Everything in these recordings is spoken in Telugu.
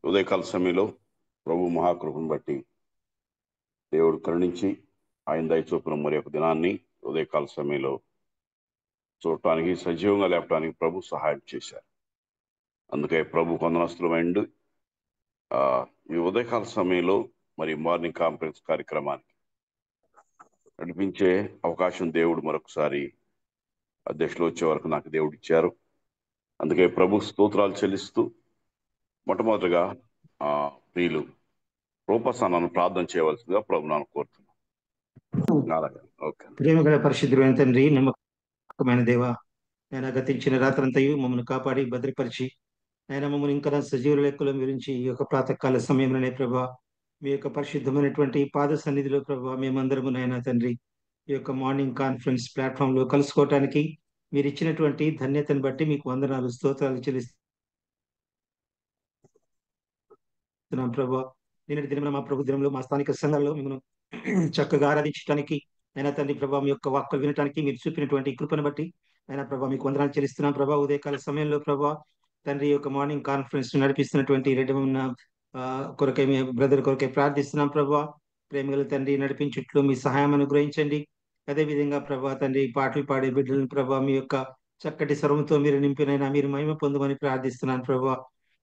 ఉదయకాల సమయంలో ప్రభు మహాకృపను బట్టి దేవుడు కరుణించి ఆయన దయచూపున మరి ఒక దినాన్ని ఉదయకాల సమయంలో చూడటానికి సజీవంగా లేపడానికి ప్రభు సహాయం చేశారు. అందుకే ప్రభు కొందనస్తులమైండు. ఈ ఉదయకాల సమయంలో మరి మార్నింగ్ కాన్ఫరెన్స్ కార్యక్రమానికి నడిపించే అవకాశం దేవుడు మరొకసారి అధ్యక్షులు వచ్చే వరకు నాకు దేవుడు ఇచ్చారు. అందుకే ప్రభు స్తోత్రాలు చెల్లిస్తూ మొట్టమొదటిగా ప్రియులు రూపస్థానాన్ని ప్రార్థన చేయవలసిందిగా ప్రభు నాన్న కోరుతున్నాను. అలాగే ఓకే. ప్రేమగల పరిశుద్ధుడైన తండ్రి, నమ్మకమైన దేవ, నేను గతించిన రాత్రంతయు మమ్మల్ని కాపాడి భద్రపరిచి ఆయన మమ్మల్ని ఇంకా సజీవుల లెక్కల గురించి ఈ యొక్క ప్రాతకాల సమయంలోనే ప్రభా మీ యొక్క పరిశుద్ధమైనటువంటి పాద సన్నిధిలో ప్రభా మేమందరము నాయన తండ్రి ఈ యొక్క మార్నింగ్ కాన్ఫరెన్స్ ప్లాట్ఫామ్ లో కలుసుకోవటానికి మీరు ఇచ్చినటువంటి ధన్యతను బట్టి మీకు వందనాలు స్తోత్రాలు చెల్లిస్తున్నాం ప్రభా. నిన్నటి దినం మా ప్రభు దినంలో మా స్థానిక సంఘాల్లో మిమ్మల్ని చక్కగా ఆరాధించడానికి అయినా తండ్రి ప్రభా మీ యొక్క వాక్కులు వినడానికి మీరు చూపినటువంటి కృపను బట్టి అయినా ప్రభా మీకు వందనాలు చెల్లిస్తున్నాం ప్రభా. ఉదయకాల సమయంలో ప్రభా తండ్రి యొక్క మార్నింగ్ కాన్ఫరెన్స్ నడిపిస్తున్నటువంటి రెడ్డి కొరకై మీ బ్రదర్ కొరకై ప్రార్థిస్తున్నాం ప్రభా. ప్రేమగల తండ్రి నడిపించుట్లో మీ సహాయం అనుగ్రహించండి. అదేవిధంగా ప్రభా తండ్రి పాటలు పాడే బిడ్డలను ప్రభా మీ యొక్క చక్కటి స్వరంతో మీరు నింపినైనా మీరు మహిమ పొందమని ప్రార్థిస్తున్నాను ప్రభా.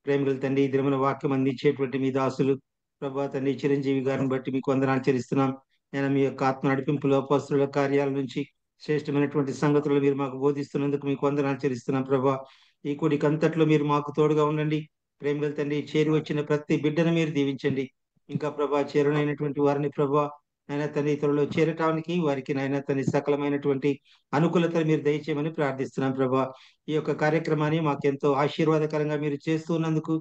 ప్రేమగల తండ్రి ఈ దినమున వాక్యం అందించేటువంటి మీ దాసులు ప్రభా తండ్రి చిరంజీవి గారిని బట్టి మీకు వందనాలు చెల్లిస్తున్నాం. నేను మీ యొక్క ఆత్మ నడిపింపులో అపోస్తలుల కార్యాల నుంచి శ్రేష్టమైనటువంటి సంగతులు మీరు మాకు బోధిస్తున్నందుకు మీకు వందనాలు చెల్లిస్తున్నాం ప్రభా. ఈ కూడికి అంతట్లో మీరు మాకు తోడుగా ఉండండి. ప్రేమగల తండ్రి చేరి వచ్చిన ప్రతి బిడ్డను మీరు దీవించండి. ఇంకా ప్రభా చేరునైనటువంటి వారిని ప్రభా నాయన తండ్రి త్వరలో చేరటానికి వారికి నాయన తండ్రి సకలమైనటువంటి అనుకూలతలు మీరు దయచేయమని ప్రార్థిస్తున్నాం ప్రభా. ఈ యొక్క కార్యక్రమాన్ని మాకెంతో ఆశీర్వాదకరంగా మీరు చేస్తున్నందుకు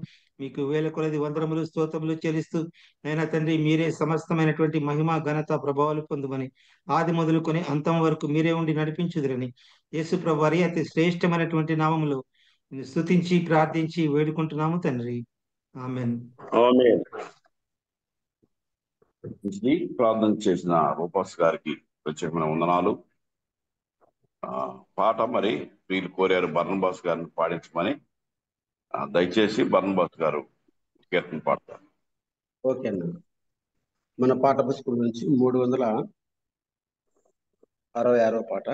మీకు వేల కొలది వందనములు స్తోత్రములు చెల్లిస్తూ నైనా తండ్రి మీరే సమస్తమైనటువంటి మహిమ ఘనత ప్రభావాలు పొందుమని ఆది మొదలుకొని అంతం వరకు మీరే ఉండి నడిపించుదురని యేసు ప్రభువారి అతి శ్రేష్టమైనటువంటి నామములో స్తుతించి ప్రార్థించి వేడుకుంటున్నాము తండ్రి. ఆమేన్. ప్రార్థన చేసిన రూపాస్ గారికి ప్రత్యేకమైన వందనాలు. పాట మరి వీళ్ళు కోరారు బర్నబాస్ గారిని పాడించమని. దయచేసి బర్నబాస్ గారు కీర్తన పాడతారు. ఓకే అన్న. మన పాట పుస్తకం నుంచి 366వ పాట.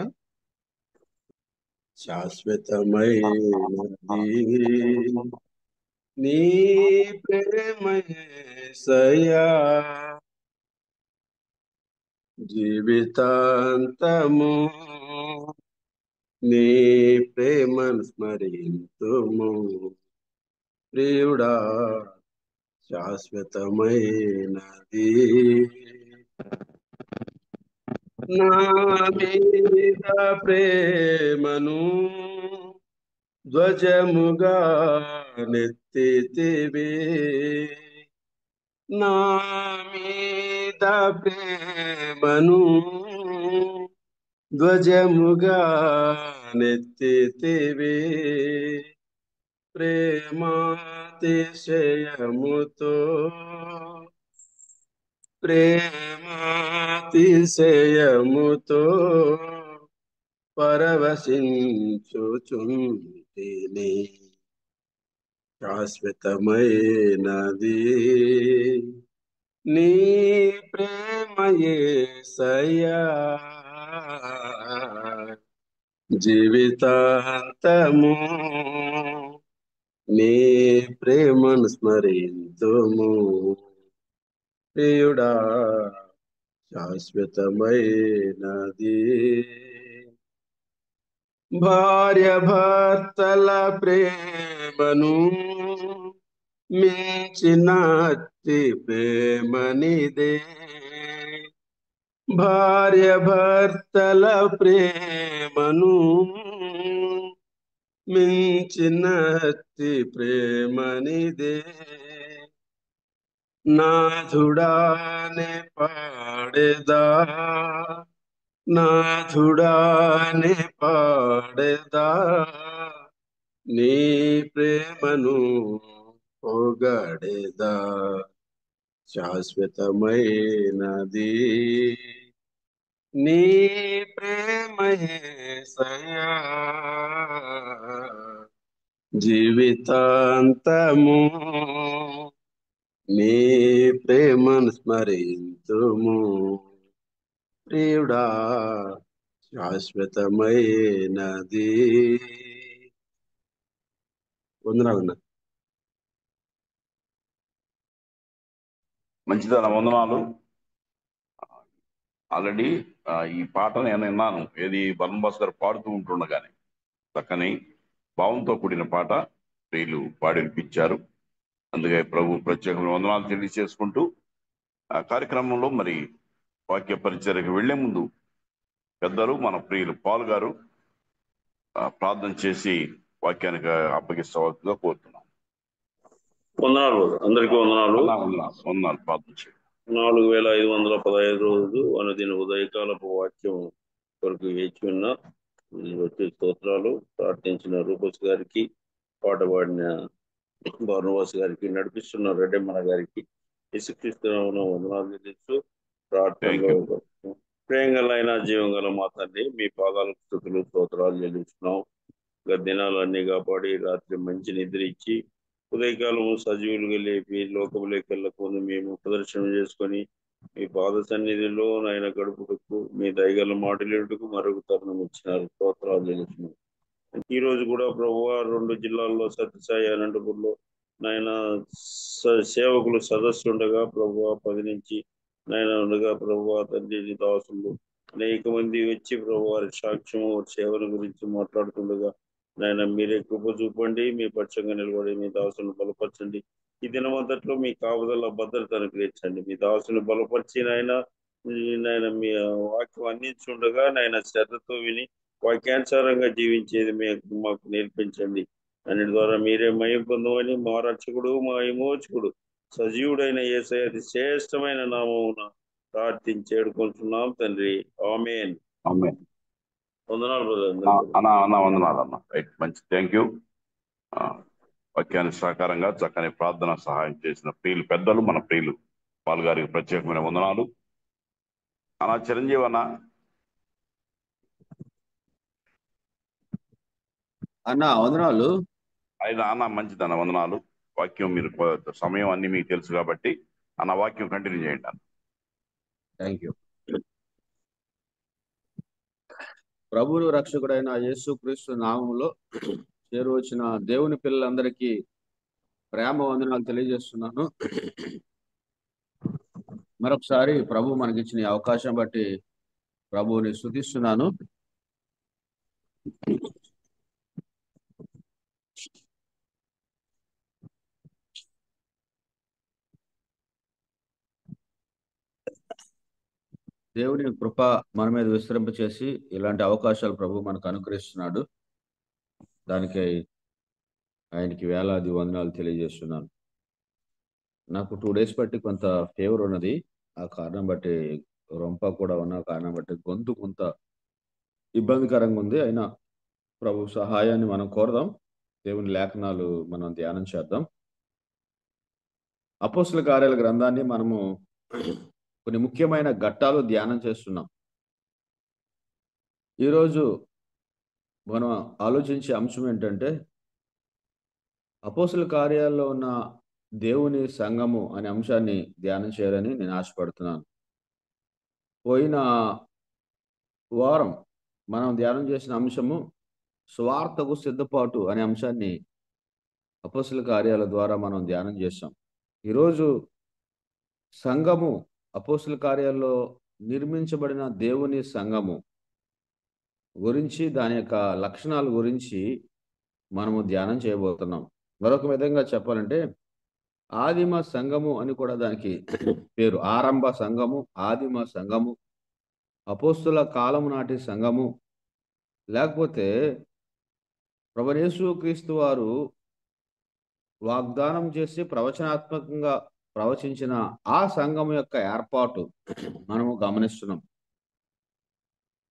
శాశ్వతమైనది నీ ప్రేమయేసయ్యా, జీవితాంతము నీ ప్రేమను స్మరింతుము ప్రియుడా. శాశ్వతమైనది నా మీద ప్రేమను ధ్వజముగా నెత్తితివి, నా మీద ప్రేమను ధ్వజముగా నెత్తితివి, ప్రేమాతిశయముతో ప్రేమాతిశయముతో పరవశించుచుంటిని. శాశ్వతమైనది నీ ప్రేమయేసయ్యా, జీవితాంతము నీ ప్రేమను స్మరింతుము ప్రియుడా. శాశ్వతమైనది భార్య భర్తల ప్రేమను మించినట్టి ప్రేమనిదే, భార్య భర్తల ప్రేమను మించినట్టి ప్రేమనిదే, నాథుడానే పాడేదా, నాథుడానే పాడేదా, నీ ప్రేమను పొగడేదా. శాశ్వతమైనది నీ ప్రేమయేసయ్యా, జీవితాంతము నీ ప్రేమను స్మరింతుము ప్రియుడా శాశ్వతమైనది. వందనాలన్నా. మంచిదన్న వందనాలు. ఆల్రెడీ ఈ పాట నేను విన్నాను, ఏది బర్నబాస్ గారు పాడుతూ ఉంటుండగానే. చక్కని భావంతో కూడిన పాట వీళ్ళు పాడి వినిపించారు. అందుకే ప్రభు ప్రత్యేకమైన వందనాలు తెలియజేసుకుంటూ ఆ కార్యక్రమంలో మరి వాక్య పరిచర్యకు వెళ్లే ముందు పెద్దలు మన ప్రియులు పాల్ గారు ప్రార్థన చేసి వాక్యానికి అప్పగిస్తవలసిందిగా కోరుతున్నాం. వందనాలు, అందరికీ వందనాలు. వందనాలు. ప్రార్థన చేయండి. 4515 రోజులు అనుదిన ఉదయకాలపు వాక్యం కొరకు వేచి ఉన్న వచ్చే స్తోత్రాలు. ప్రార్థించిన రూపస్ గారికి, పాట పాడిన బర్నబాస్ గారికి, నడిపిస్తున్న రెడ్డెమ్మన గారికి యేసుక్రీస్తునామమున వందనాలు తెలుసు. ప్రార్థనలో ప్రేంగలైన జీవంగల మా తండ్రి, మీ పాదాలకు స్తుతులు స్తోత్రాలు చెల్లిస్తున్నాం. గత దినాలన్నీ కాపాడి రాత్రి మంచి నిద్ర ఇచ్చి ఉదయకాలము సజీవులుగా లేపి లోకములోకి వెళ్ళకుండా మేము ప్రదర్శన చేసుకొని మీ పాద సన్నిధిలో నాయన గడుపుటకు, మీ దయగల మాటలేటుకు మరొక తరుణం ఇచ్చినారు. స్తోత్రాలు చెల్లిస్తున్నాం. ఈ రోజు కూడా ప్రభు 2 జిల్లాల్లో సత్యసాయి అనంతపూర్లో నాయన సేవకులు సదస్సు ఉండగా ప్రభు 10 నుంచి నాయన ఉండగా ప్రభు తండ్రి దాసులు అనేక మంది వచ్చి ప్రభు వారి సాక్ష్యము సేవల గురించి మాట్లాడుతుండగా నాయన మీరే కృప చూపండి, మీ పక్షంగా నిలబడి మీ దాసులను బలపరచండి. ఈ దినమంతట్లో మీ కాపుదల భద్రత అనుగ్రహించండి. మీ దాసుని బలపరిచి నాయన మీ వాక్యం అందించుండగా నాయన శ్రద్ధతో విని వాక్యానుసారంగా జీవించేది మాకు నేర్పించండి. అన్నిటి ద్వారా మీరే మహిమ పొందమని మా రక్షకుడు, మా విమోచకుడు, సజీవుడైన యేసయ్య అతి శ్రేష్టమైన నామమున ప్రార్థించి వేడుకుంటున్నాం తండ్రి. ఆమేన్. వందనాలు బ్రదర్. వందనాలు అన్న. రైట్, మంచి, థ్యాంక్ యూ. వాక్యాన్ని సహకారంగా చక్కని ప్రార్థన సహాయం చేసిన ప్రియులు పెద్దలు మన ప్రియులు పాల్ గారికి ప్రత్యేకమైన వందనాలు. అన్న చిరంజీవి అన్న వందనాలు. అన్న మంచిదన్న వందనాలు. వాక్యం మీరు సమయం అన్ని మీకు తెలుసు కాబట్టి అన్న వాక్యం కంటిన్యూ చేయండి అన్న. Thank you. ప్రభువును రక్షకుడైన యేసుక్రీస్తు నామములో చేరువచ్చిన దేవుని పిల్లలందరికీ ప్రేమ వందనాలు తెలియజేస్తున్నాను. మరొకసారి ప్రభు మనకిచ్చిన అవకాశం బట్టి ప్రభువుని స్తుతిస్తున్నాను. దేవుని కృప మన మీద విస్తరింపచేసి ఇలాంటి అవకాశాలు ప్రభు మనకు అనుగ్రహిస్తున్నాడు. దానికై ఆయనకి వేలాది వందనాలు తెలియజేస్తున్నాను. నాకు 2 days బట్టి కొంత ఫీవర్ ఉన్నది. ఆ కారణం బట్టి రొంప కూడా ఉన్న కారణం బట్టి గొంతు కొంత ఇబ్బందికరంగా ఉంది. అయినా ప్రభు సహాయాన్ని మనం కోరదాం. దేవుని లేఖనాలు మనం ధ్యానం చేద్దాం. అపోస్తల కార్యాల గ్రంథాన్ని మనము కొన్ని ముఖ్యమైన ఘట్టాలు ధ్యానం చేస్తున్నాం. ఈరోజు మనం ఆలోచించే అంశం ఏంటంటే అపోస్తల కార్యాల్లో ఉన్న దేవుని సంఘము అనే అంశాన్ని ధ్యానం చేయాలని నేను ఆశపడుతున్నాను. పోయిన వారం మనం ధ్యానం చేసిన అంశము స్వార్థకు సిద్ధపాటు అనే అంశాన్ని అపోస్తల కార్యాల ద్వారా మనం ధ్యానం చేశాం. ఈరోజు సంఘము, అపోస్తల కార్యాల్లో నిర్మించబడిన దేవుని సంఘము గురించి, దాని యొక్క లక్షణాల గురించి మనము ధ్యానం చేయబోతున్నాం. మరొక విధంగా చెప్పాలంటే ఆదిమ సంఘము అని కూడా దానికి పేరు. ఆరంభ సంఘము, ఆదిమ సంఘము, అపోస్తుల కాలము నాటి సంఘము, లేకపోతే ప్రభువైన యేసుక్రీస్తు వారు వాగ్దానం చేసి ప్రవచనాత్మకంగా ప్రవచించిన ఆ సంఘం యొక్క ఏర్పాటు మనము గమనిస్తున్నాం.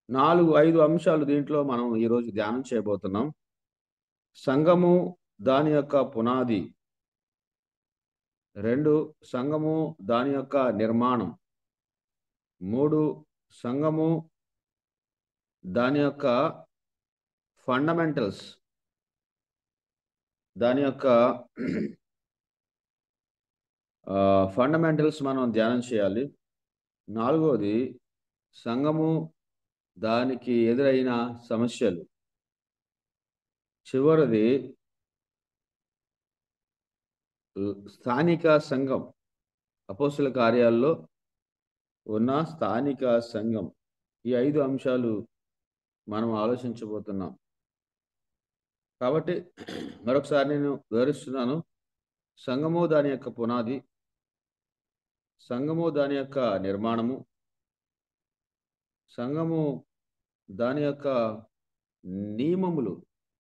4-5 అంశాలు దీంట్లో మనం ఈరోజు ధ్యానం చేయబోతున్నాం. సంఘము, దాని యొక్క పునాది. 2, సంఘము, దాని యొక్క నిర్మాణం. 3, సంఘము, దాని యొక్క ఫండమెంటల్స్, దాని యొక్క ఫండమెంటల్స్ మనం ధ్యానం చేయాలి. 4వది సంఘము, దానికి ఎదురైన సమస్యలు. చివరిది స్థానిక సంఘం, అపోస్తుల కార్యాల్లో ఉన్న స్థానిక సంఘం. ఈ 5 అంశాలు మనం ఆలోచించబోతున్నాం. కాబట్టి మరొకసారి నేను వివరిస్తున్నాను. సంఘము దాని యొక్క పునాది, సంఘము దాని యొక్క నిర్మాణము, సంఘము దాని యొక్క నియమములు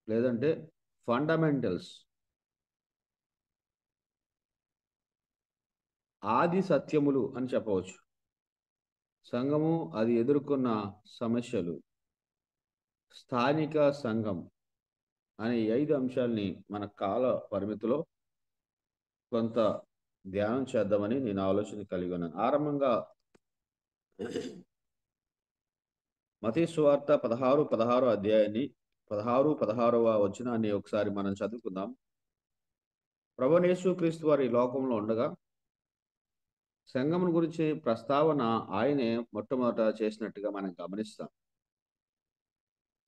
లేదంటే ఫండమెంటల్స్, ఆది సత్యములు అని చెప్పవచ్చు. సంఘము అది ఎదుర్కొన్న సమస్యలు, స్థానిక సంఘం అనే 5 అంశాలని మన కాల పరిమితిలో కొంత ధ్యానం చేద్దామని నేను ఆలోచన కలిగి ఉన్నాను. ఆరంభంగా మత్తయి సువార్త 16 అధ్యాయాన్ని 16వ వచనాన్ని ఒకసారి మనం చదువుకుందాం. ప్రభువైన యేసుక్రీస్తు వారు ఈ లోకంలో ఉండగా సంఘమును గురించి ప్రస్తావన ఆయనే మొట్టమొదట చేసినట్టుగా మనం గమనిస్తాం.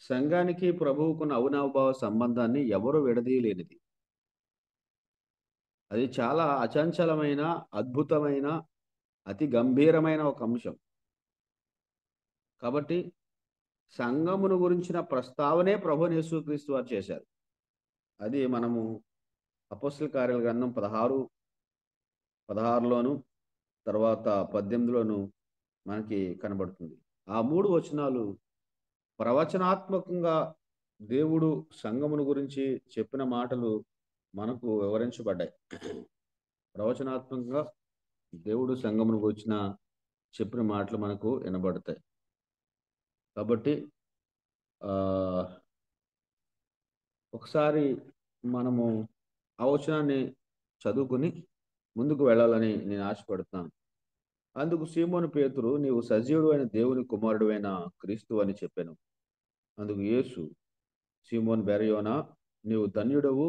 సంఘానికి ప్రభువుకున్న అవినాభావ సంబంధాన్ని ఎవరు విడదీయలేనిది. అది చాలా అచంచలమైన, అద్భుతమైన, అతి గంభీరమైన ఒక అంశం. కాబట్టి సంఘమును గురించిన ప్రస్తావనే ప్రభువైన యేసుక్రీస్తు వారు చేశారు. అది మనము అపోస్తల కార్యాల గ్రంథం 16లోను తర్వాత 18లోను మనకి కనబడుతుంది. ఆ 3 వచనాలు ప్రవచనాత్మకంగా దేవుడు సంఘమును గురించి చెప్పిన మాటలు మనకు వివరించబడ్డాయి. ప్రవచనాత్మకంగా దేవుడు సంఘమును గురించిన చెప్పిన మాటలు మనకు వినబడతాయి. కాబట్టి ఒకసారి మనము ఆ వచనాన్ని చదువుకుని ముందుకు వెళ్ళాలని నేను ఆశపడుతున్నాను. అందుకు సీమోను పేతురు, నీవు సజీవుడు అయిన దేవుని కుమారుడు అయిన క్రీస్తు అని చెప్పాను. అందుకు యేసు, సీమోన్ బెరయోనా, నీవు ధన్యుడవు,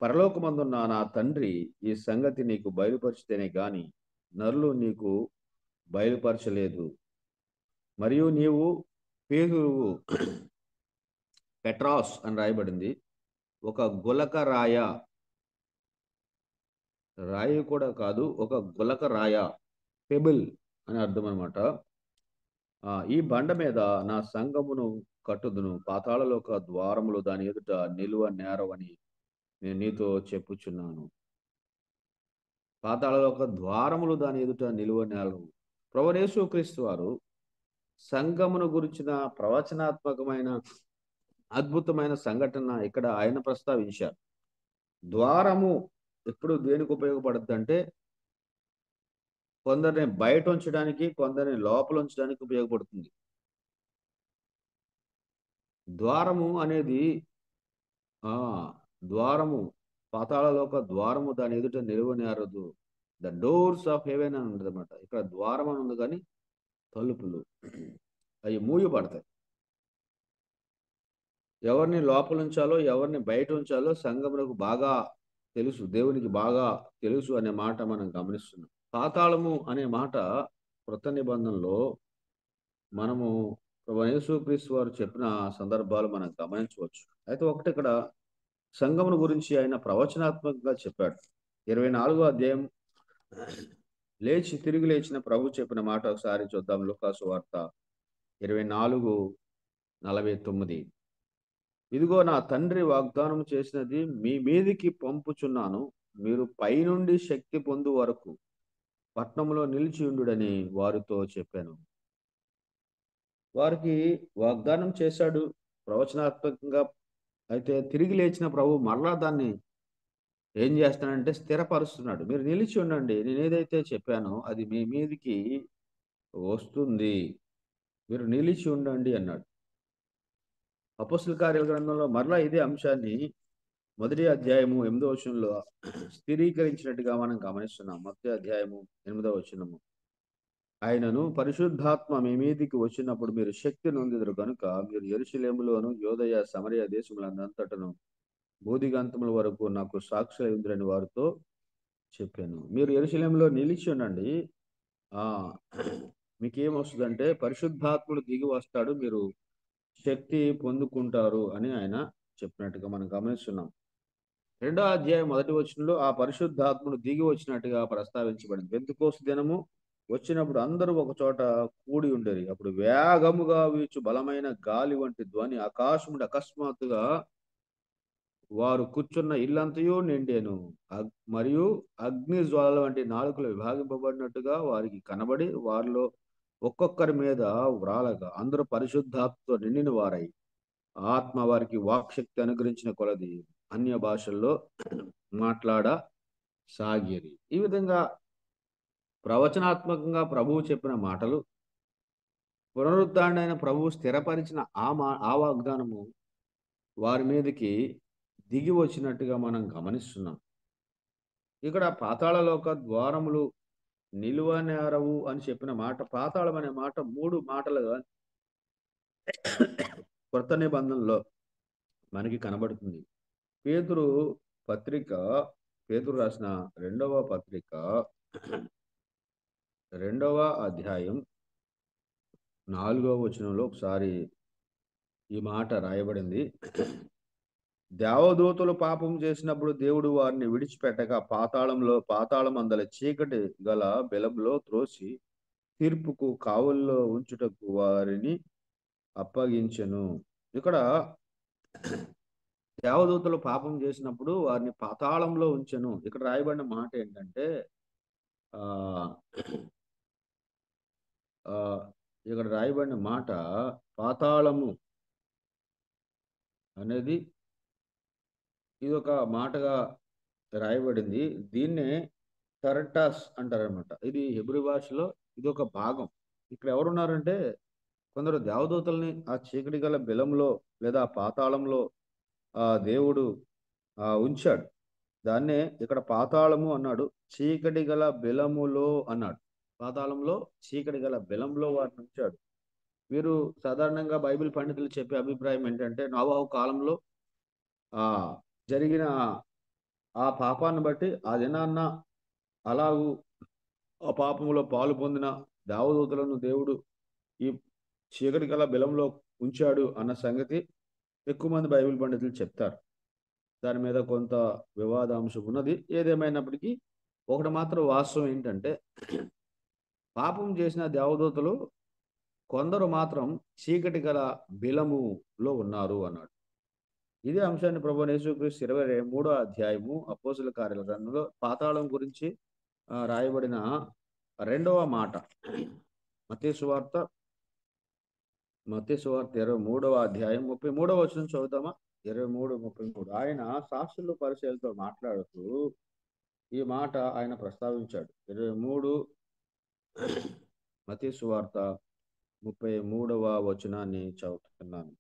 పరలోకమందున్న నా తండ్రి ఈ సంగతి నీకు బయలుపరిచితేనే గాని నరులు నీకు బయలుపరచలేదు. మరియు నీవు పేతురువు, పెట్రాస్ అని రాయబడింది, ఒక గులక రాయ, రాయి కూడా కాదు, ఒక గులక రాయ, పెబుల్ అని అర్థం అనమాట. ఈ బండ మీద నా సంఘమును కట్టుదును, పాతాళలోక ద్వారములు దాని ఎదుట నిలువ నేరవని నేను నీతో చెప్పుచున్నాను. పాతాళలోక ద్వారములు దాని ఎదుట నిలువ నేరవు. ప్రభువైన యేసుక్రీస్తు వారు సంఘమును గురించిన ప్రవచనాత్మకమైన అద్భుతమైన సంఘటన ఇక్కడ ఆయన ప్రస్తావించారు. ద్వారము ఎప్పుడు దేనికి ఉపయోగపడుతుంది అంటే కొందరిని బయట ఉంచడానికి, కొందరిని లోపల ఉంచడానికి ఉపయోగపడుతుంది. ద్వారము అనేది ద్వారము, పాతాళలోక ద్వారము దాని ఎదుట నిలువనేరదు. ద డోర్స్ ఆఫ్ హెవెన్ అని ఉంటుంది అనమాట. ఇక్కడ ద్వారం అని ఉంది కానీ తలుపులు అవి మూయబడతాయి. ఎవరిని లోపల ఉంచాలో ఎవరిని బయట ఉంచాలో సంఘమునకు బాగా తెలుసు, దేవునికి బాగా తెలుసు అనే మాట మనం గమనిస్తున్నాం. పాతాళము అనే మాట కృత నిబంధనలో మనము ప్రభువైన యేసుక్రీస్తు వారు చెప్పిన సందర్భాలు మనం గమనించవచ్చు. అయితే ఒకటి ఇక్కడ సంఘమును గురించి ఆయన ప్రవచనాత్మకంగా చెప్పాడు. 24వ అధ్యాయం తిరిగి లేచిన ప్రభు చెప్పిన మాట ఒకసారి చూద్దాం. లూకాసు వార్త 24:49. ఇదిగో నా తండ్రి వాగ్దానం చేసినది మీ మీదికి పంపుచున్నాను, మీరు పైనుండి శక్తి పొందు వరకు పట్నంలో నిలిచి ఉండుడని వారితో చెప్పాను. వారికి వాగ్దానం చేశాడు ప్రవచనాత్మకంగా. అయితే తిరిగి లేచిన ప్రభు మరలా దాన్ని ఏం చేస్తానంటే స్థిరపరుస్తున్నాడు. మీరు నిలిచి ఉండండి, నేను ఏదైతే చెప్పానో అది మీ మీదికి వస్తుంది, మీరు నిలిచి ఉండండి అన్నాడు. అపోస్తల కార్యాల గ్రంథంలో మరలా ఇదే అంశాన్ని 1వ అధ్యాయము 8వ వచనంలో స్థిరీకరించినట్టుగా మనం గమనిస్తున్నాం. మత్తయి అధ్యాయము 8వ వచనము, ఆయనను పరిశుద్ధాత్మ మీ మీదికి వచ్చినప్పుడు మీరు శక్తి నొందిదురు కనుక మీరు యెరూషలేములోను యోదయ సమరయ దేశములందంతటను బూదిగంతముల వరకు నాకు సాక్షులైందురని వారితో చెప్పాను. మీరు యెరూషలేములో నిలిచి ఉండండి. ఆ మీకేమొస్తుందంటే పరిశుద్ధాత్ముడు దిగి వస్తాడు. మీరు శక్తి పొందుకుంటారు అని ఆయన చెప్పినట్టుగా మనం గమనిస్తున్నాం. 2వ అధ్యాయం 1 వచనంలో ఆ పరిశుద్ధాత్ముడు దిగి వచ్చినట్టుగా ప్రస్తావించబడింది. పెంతెకోస్తు దినము వచ్చినప్పుడు అందరూ ఒక చోట కూడి ఉండేది. అప్పుడు వేగముగా వీచు బలమైన గాలి వంటి ధ్వని ఆకాశం నుండి అకస్మాత్తుగా వారు కూర్చున్న ఇల్లంతయు నిండెను. మరియు అగ్ని జ్వాలల వంటి నాలుకలు విభాగింపబడినట్టుగా వారికి కనబడి వారిలో ఒక్కొక్కరి మీద వ్రాలగా అందరూ పరిశుద్ధాత్మతో నిండిన వారై ఆత్మ వారికి వాక్శక్తి అనుగ్రహించిన కొలది అన్య భాషల్లో మాట్లాడ సాగిరి. ఈ విధంగా ప్రవచనాత్మకంగా ప్రభువు చెప్పిన మాటలు పునరుద్ధరణైన ప్రభువు స్థిరపరిచిన ఆ వాగ్దానము వారి మీదకి దిగి వచ్చినట్టుగా మనం గమనిస్తున్నాం. ఇక్కడ పాతాళలోక ద్వారములు నిలువనేరవు అని చెప్పిన మాట, పాతాళం అనే మాట 3 మాటలుగా కొత్త నిబంధనలో మనకి కనబడుతుంది. పేతురు రాసిన 2వ పత్రిక 2వ అధ్యాయం 4వ వచనంలో ఒకసారి ఈ మాట రాయబడింది. దేవదూతలు పాపం చేసినప్పుడు దేవుడు వారిని విడిచిపెట్టక పాతాళం అందల చీకటి గల బెలంలో త్రోసి తీర్పుకు కావుల్లో ఉంచుటకు వారిని అప్పగించెను. ఇక్కడ దేవదూతలు పాపం చేసినప్పుడు వారిని పాతాళంలో ఉంచెను. ఇక్కడ రాయబడిన మాట ఏంటంటే ఇక్కడ రాయబడిన మాట పాతాళము అనేది ఇది ఒక మాటగా రాయబడింది. దీన్నే టరటాస్ అంటారనమాట. ఇది హెబ్రీ భాషలో ఇది ఒక భాగం. ఇక్కడ ఎవరున్నారంటే కొందరు దేవదూతల్ని ఆ చీకటి గల బెలంలో లేదా పాతాళంలో దేవుడు ఉంచాడు. దాన్నే ఇక్కడ పాతాళము అన్నాడు, చీకటి గల బెలములో అన్నాడు. పాతాళంలో చీకటి గల బెలంలో వారిని ఉంచాడు. వీరు సాధారణంగా బైబిల్ పండితులు చెప్పే అభిప్రాయం ఏంటంటే నోవహు కాలంలో జరిగిన ఆ పాపాన్ని బట్టి ఆ దినాన్న అలాగూ ఆ పాపంలో పాలు పొందిన దేవదూతలను దేవుడు ఈ చీకటి గల బెలంలో ఉంచాడు అన్న సంగతి ఎక్కువ మంది బైబిల్ పండితులు చెప్తారు. దాని మీద కొంత వివాదాంశం ఉన్నది. ఏదేమైనప్పటికీ ఒకటి మాత్రం వాస్తవం ఏంటంటే పాపం చేసిన దేవదూతలు కొందరు మాత్రం చీకటి గల బిలములో ఉన్నారు అన్నాడు. ఇదే అంశాన్ని ప్రభువు యేసుక్రీస్తు 23వ అధ్యాయము అపోస్తుల కార్యాల గ్రంథంలో పాతాళం గురించి రాయబడిన 2వ మాట మత్తయి సువార్త 23వ అధ్యాయం 33వ వచనం చదువుతామా? 23:33. ఆయన శాస్త్రులు పరిచయాలతో మాట్లాడుతూ ఈ మాట ఆయన ప్రస్తావించాడు. 23 మత్తయి సువార్త 33వ వచనాన్ని చదువుతున్నాను.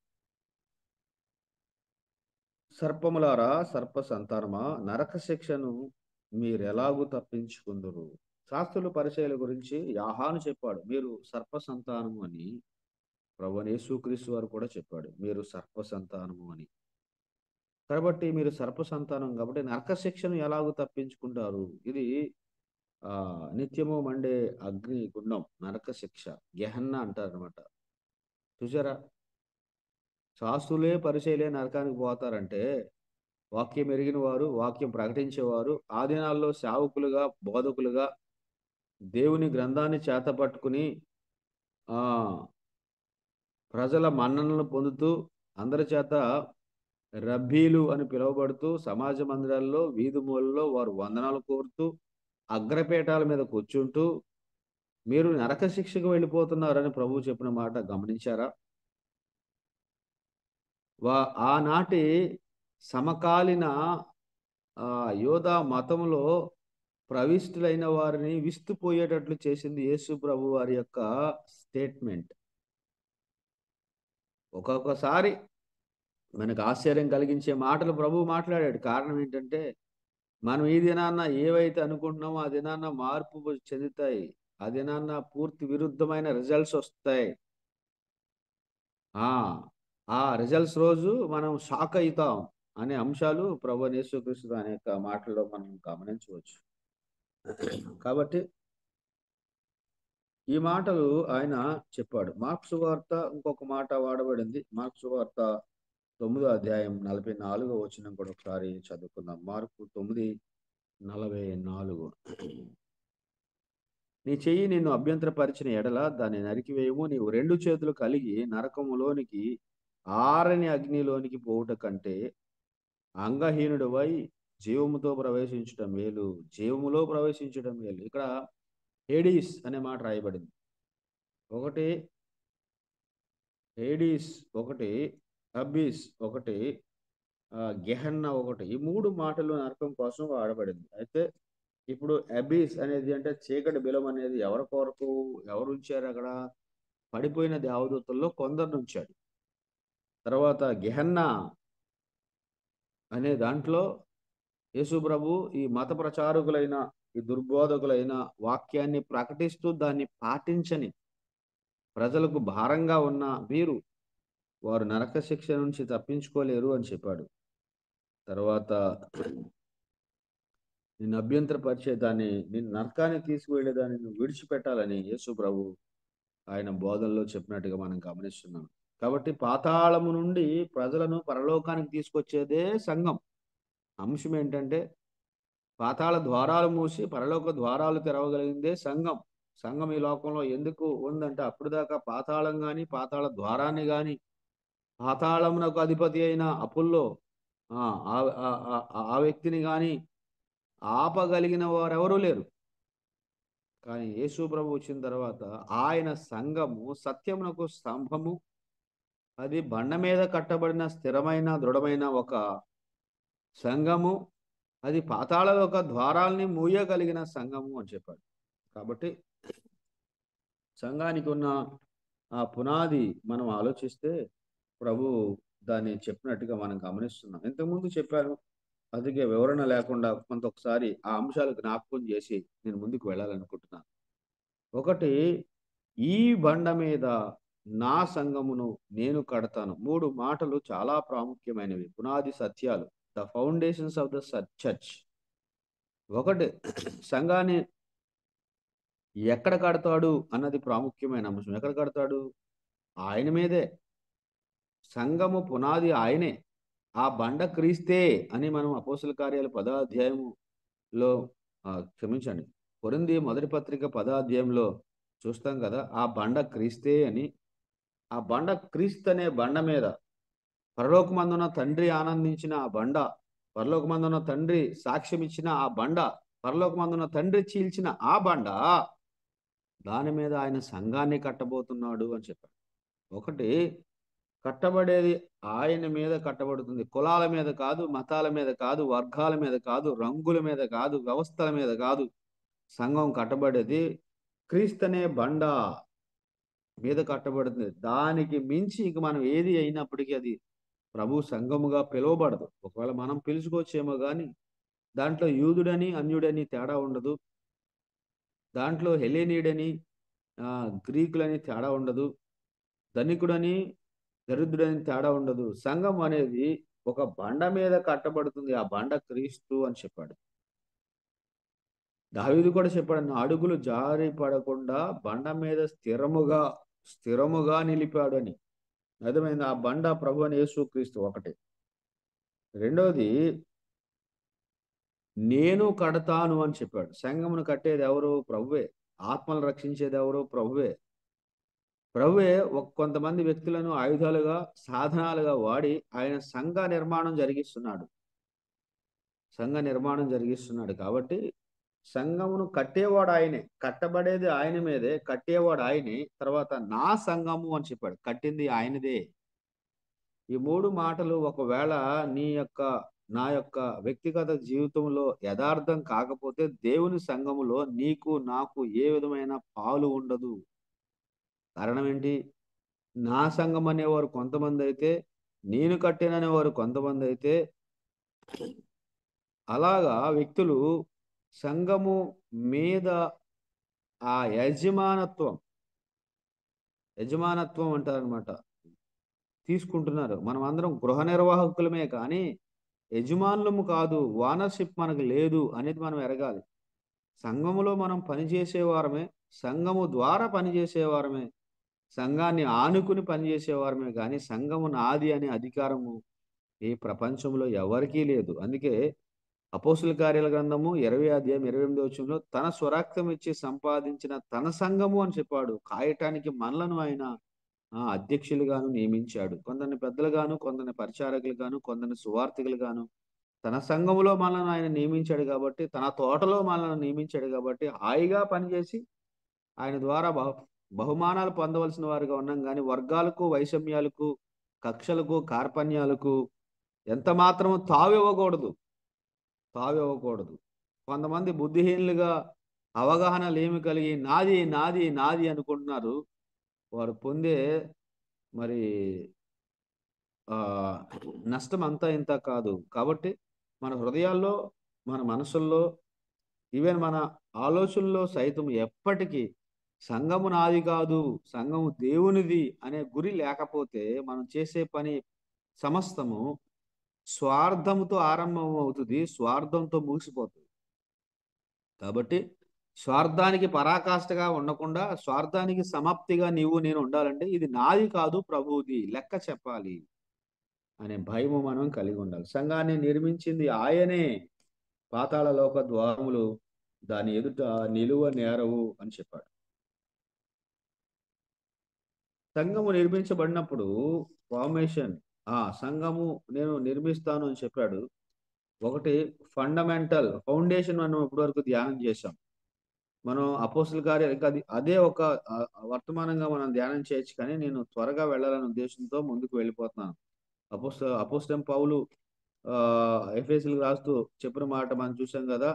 సర్పములారా, సర్ప సంతానమా, నరక శిక్షను మీరెలాగూ తప్పించుకుందురు? శాస్త్రులు పరిచయాల గురించి యోహాను చెప్పాడు, మీరు సర్ప సంతానము అని. ప్రభువైన యేసుక్రీస్తు వారు కూడా చెప్పాడు, మీరు సర్ప సంతానము అని. కాబట్టి మీరు సర్ప సంతానం కాబట్టి నరక శిక్షను ఎలాగూ తప్పించుకుంటారు? ఇది నిత్యము మండే అగ్ని గుండం, నరక శిక్ష, గెహన్నా అంటారనమాట. చూసారా, శాస్త్రులే పరిచయలే నరకానికి పోతారంటే వాక్యం ఎరిగిన వారు, వాక్యం ప్రకటించేవారు, ఆ దినాల్లో సేవకులుగా, బోధకులుగా దేవుని గ్రంథాన్ని చేతపట్టుకుని ప్రజల మన్ననలు పొందుతూ అందరి చేత రబ్బీలు అని పిలువబడుతూ సమాజ మందిరాల్లో, వీధి మూలలో వారు వందనాలు కోరుతూ అగ్రపీఠాల మీద కూర్చుంటూ మీరు నరక శిక్షకు వెళ్ళిపోతున్నారని ప్రభువు చెప్పిన మాట గమనించారా? ఆనాటి సమకాలీన యోధా మతంలో ప్రవిష్టులైన వారిని విస్తుపోయేటట్లు చేసింది యేసు ప్రభు వారి యొక్క స్టేట్మెంట్. ఒక్కొక్కసారి మనకు ఆశ్చర్యం కలిగించే మాటలు ప్రభువు మాట్లాడాడు. కారణం ఏంటంటే మనం ఈ దినాన్న ఏవైతే అనుకుంటున్నామో ఆ దినాన్న మార్పు చెందుతాయి, ఆ దినాన్న పూర్తి విరుద్ధమైన రిజల్ట్స్ వస్తాయి. ఆ రిజల్ట్స్ రోజు మనం షాక్ అవుతాం అనే అంశాలు ప్రభువైన యేసుక్రీస్తు అనే మాటల్లో మనం గమనించవచ్చు. కాబట్టి ఈ మాటలు ఆయన చెప్పాడు. మార్కు సువార్త ఇంకొక మాట వాడబడింది. మార్కు సువార్త 9వ అధ్యాయం 44వ వచనం కూడా ఒకసారి చదువుకుందాం. మార్కు 9:44. నీ చెయ్యి నిన్ను అభ్యంతరపరిచిన ఎడల దాన్ని నరికివేయము. నీవు 2 చేతులు కలిగి నరకములోనికి ఆరని అగ్నిలోనికి పోవుట కంటే అంగహీనుడివై జీవముతో ప్రవేశించటం మేలు, జీవములో ప్రవేశించటం మేలు. ఇక్కడ హేడీస్ అనే మాట రాయబడింది. ఒకటి హేడీస్, ఒకటి అబీస్, ఒకటి గెహన్న, ఒకటి. ఈ 3 మాటలు నరకం కోసం వాడబడింది. అయితే ఇప్పుడు అబీస్ అనేది అంటే చీకటి బిలం అనేది ఎవరి కొరకు, ఎవరు ఉంచారు అక్కడ? పడిపోయిన దేవదూతల్లో కొందరిని ఉంచాడు. తర్వాత గెహన్న అనే దాంట్లో యేసు ప్రభు ఈ మత ప్రచారకులైన, ఈ దుర్బోధకులైన వాక్యాన్ని ప్రకటిస్తూ దాన్ని పాటించని ప్రజలకు భారంగా ఉన్న వీరు, వారు నరక శిక్ష నుంచి తప్పించుకోలేరు అని చెప్పాడు. తర్వాత నిన్ను అభ్యంతరపరిచే దాన్ని, నిన్ను నరకానికి తీసుకువెళ్ళేదాన్ని నువ్వు విడిచిపెట్టాలని యేసు ప్రభు ఆయన బోధనలో చెప్పినట్టుగా మనం గమనిస్తున్నాం. కాబట్టి పాతాళము నుండి ప్రజలను పరలోకానికి తీసుకొచ్చేదే సంఘం. అంశం ఏంటంటే పాతాళ ద్వారాలు మూసి పరలోక ద్వారాలు తెరవగలిగిందే సంఘం. సంఘం ఈ లోకంలో ఎందుకు ఉందంటే అప్పుడు దాకా పాతాళం కానీ, పాతాళ ద్వారాన్ని కానీ, పాతాళమునకు అధిపతి అయిన అపుల్లో ఆ వ్యక్తిని కానీ ఆపగలిగిన వారెవరూ లేరు. కానీ యేసు ప్రభు వచ్చిన తర్వాత ఆయన సంఘము సత్యమునకు స్తంభము, అది బండ మీద కట్టబడిన స్థిరమైన దృఢమైన ఒక సంఘము, అది పాతాళలోక ద్వారాల్ని మూయగలిగిన సంఘము అని చెప్పాడు. కాబట్టి సంఘానికి ఉన్న ఆ పునాది మనం ఆలోచిస్తే ప్రభు దాన్ని చెప్పినట్టుగా మనం గమనిస్తున్నాం. ఇంతకుముందు చెప్పాను, అందుకే వివరణ లేకుండా కొంత ఒకసారి ఆ అంశాలు జ్ఞాపకం చేసి నేను ముందుకు వెళ్ళాలనుకుంటున్నాను. ఒకటి, ఈ బండ మీద నా సంఘమును నేను కడతాను. 3 మాటలు చాలా ప్రాముఖ్యమైనవి, పునాది సత్యాలు, the foundations of the church. ఒకటి, సంఘాన్ని ఎక్కడ కడతాడు అన్నది ప్రాముఖ్యమైన అంశం. ఎక్కడ కడతాడు? ఆయన మీదే. సంఘము పునాది ఆయనే, ఆ బండ క్రీస్తే అని మనం అపోస్తల కార్యాలు 10వ అధ్యాయంలో క్షమించండి, కొరింథీ మొదటి పత్రిక 10వ అధ్యాయంలో చూస్తాం కదా, ఆ బండ క్రీస్తే అని. ఆ బండ క్రీస్తు అనే బండ మీద పరలోకమందున్న తండ్రి ఆనందించిన ఆ బండ, పరలోకమందున్న తండ్రి సాక్ష్యం ఇచ్చిన ఆ బండ, పరలోకమందున్న తండ్రి చీల్చిన ఆ బండ, దాని మీద ఆయన సంఘాన్ని కట్టబోతున్నాడు అని చెప్పాడు. ఒకటి, కట్టబడేది ఆయన మీద కట్టబడుతుంది. కులాల మీద కాదు, మతాల మీద కాదు, వర్గాల మీద కాదు, రంగుల మీద కాదు, వ్యవస్థల మీద కాదు. సంఘం కట్టబడేది క్రీస్తు అనే బండ మీద కట్టబడుతుంది. దానికి మించి ఇంక మనం ఏది అయినప్పటికీ అది ప్రభు సంఘముగా పిలువబడదు. ఒకవేళ మనం పిలుచుకోవచ్చేమో కానీ దాంట్లో యూదుడని అన్యుడని తేడా ఉండదు. దాంట్లో హెలెనీయుడని గ్రీకులని తేడా ఉండదు. ధనికుడని దరిద్రుడని తేడా ఉండదు. సంఘం అనేది ఒక బండ మీద కట్టబడుతుంది. ఆ బండ క్రీస్తు అని చెప్పాడు. దావీదు కూడా చెప్పాడు, నా అడుగులు జారి పడకుండా బండ మీద స్థిరముగా నిలిపాడు అని. అర్థమైంది? ఆ బండ ప్రభు అని యేసుక్రీస్తు. ఒకటి. రెండోది, నేను కడతాను అని చెప్పాడు. సంఘమును కట్టేది ఎవరు? ప్రభువే. ఆత్మలు రక్షించేది ఎవరు? ప్రభువే. ప్రభువే కొంతమంది వ్యక్తులను ఆయుధాలుగా, సాధనాలుగా వాడి ఆయన సంఘ నిర్మాణం జరిగిస్తున్నాడు. కాబట్టి సంఘమును కట్టేవాడు ఆయనే, కట్టబడేది ఆయన మీదే, కట్టేవాడు ఆయనే. తర్వాత నా సంఘము అని చెప్పాడు, కట్టింది ఆయనదే. ఈ 3 మాటలు ఒకవేళ నా యొక్క వ్యక్తిగత జీవితంలో యథార్థం కాకపోతే దేవుని సంఘములో నీకు నాకు ఏ విధమైన పాలు ఉండదు. కారణం ఏంటి? నా సంఘం అనేవారు కొంతమంది అయితే, నేను కట్టిననేవారు కొంతమంది అయితే, అలాగా వ్యక్తులు సంఘము మీద ఆ యజమానత్వం అంటారనమాట, తీసుకుంటున్నారు. మనం అందరం గృహ నిర్వాహకులమే కానీ యజమానులము కాదు, ఓనర్షిప్ మనకు లేదు అనేది మనం ఎరగాలి. సంఘములో మనం పనిచేసేవారమే, సంఘము ద్వారా పనిచేసేవారమే, సంఘాన్ని ఆనుకుని పనిచేసేవారమే కానీ సంఘము నాది అనే అధికారము ఈ ప్రపంచంలో ఎవరికీ లేదు. అందుకే అపోస్తుల కార్యాల గ్రంథము 20 అధ్యాయం 28 వచనంలో తన స్వరక్తం ఇచ్చి సంపాదించిన తన సంఘము అని చెప్పాడు. కాయటానికి మనలను ఆయన అధ్యక్షులుగాను నియమించాడు. కొందరిని పెద్దలుగాను, కొందరిని పరిచారకులుగాను, కొందరిని సువార్థికులుగాను తన సంఘములో మనల్ని ఆయన నియమించాడు కాబట్టి, తన తోటలో మనల్ని నియమించాడు కాబట్టి హాయిగా పనిచేసి ఆయన ద్వారా బహుమానాలు పొందవలసిన వారిగా ఉన్నాం. కానీ వర్గాలకు, వైషమ్యాలకు, కక్షలకు, కార్పణ్యాలకు ఎంత మాత్రము తావివ్వకూడదు. కొంతమంది బుద్ధిహీనులుగా అవగాహన లేమి కలిగి నాది నాది నాది అనుకుంటున్నారు. వారు పొందే మరి నష్టం అంతా ఇంత కాదు. కాబట్టి మన హృదయాల్లో, మన మనసుల్లో, ఈవెన్ మన ఆలోచనలో సైతం ఎప్పటికీ సంఘము నాది కాదు, సంఘము దేవునిది అనే గురి లేకపోతే మనం చేసే పని సమస్తము స్వార్థంతో ఆరంభం అవుతుంది, స్వార్థంతో ముగిసిపోతుంది. కాబట్టి స్వార్థానికి పరాకాష్ఠగా ఉండకుండా స్వార్థానికి సమాప్తిగా నీవు నేను ఉండాలంటే ఇది నాది కాదు ప్రభువుది, లెక్క చెప్పాలి అనే భయము మనం కలిగి ఉండాలి. సంఘాన్ని నిర్మించింది ఆయనే, పాతాళ లోక ద్వారములు దాని ఎదుట నిలువ నేరవు అని చెప్పాడు. సంఘము నిర్మించబడినప్పుడు ఫార్మేషన్, సంఘము నేను నిర్మిస్తాను అని చెప్పాడు. ఒకటి ఫండమెంటల్ ఫౌండేషన్ మనం ఇప్పటివరకు ధ్యానం చేశాం. మనం అపోస్తుల కార్యాలు అదే ఒక వర్తమానంగా మనం ధ్యానం చేయొచ్చు, కానీ నేను త్వరగా వెళ్ళాలనే ఉద్దేశంతో ముందుకు వెళ్ళిపోతున్నాను. అపోస్తలుడైన పౌలు ఎఫెసీయులకు రాస్తూ చెప్పిన మాట మనం చూసాం కదా,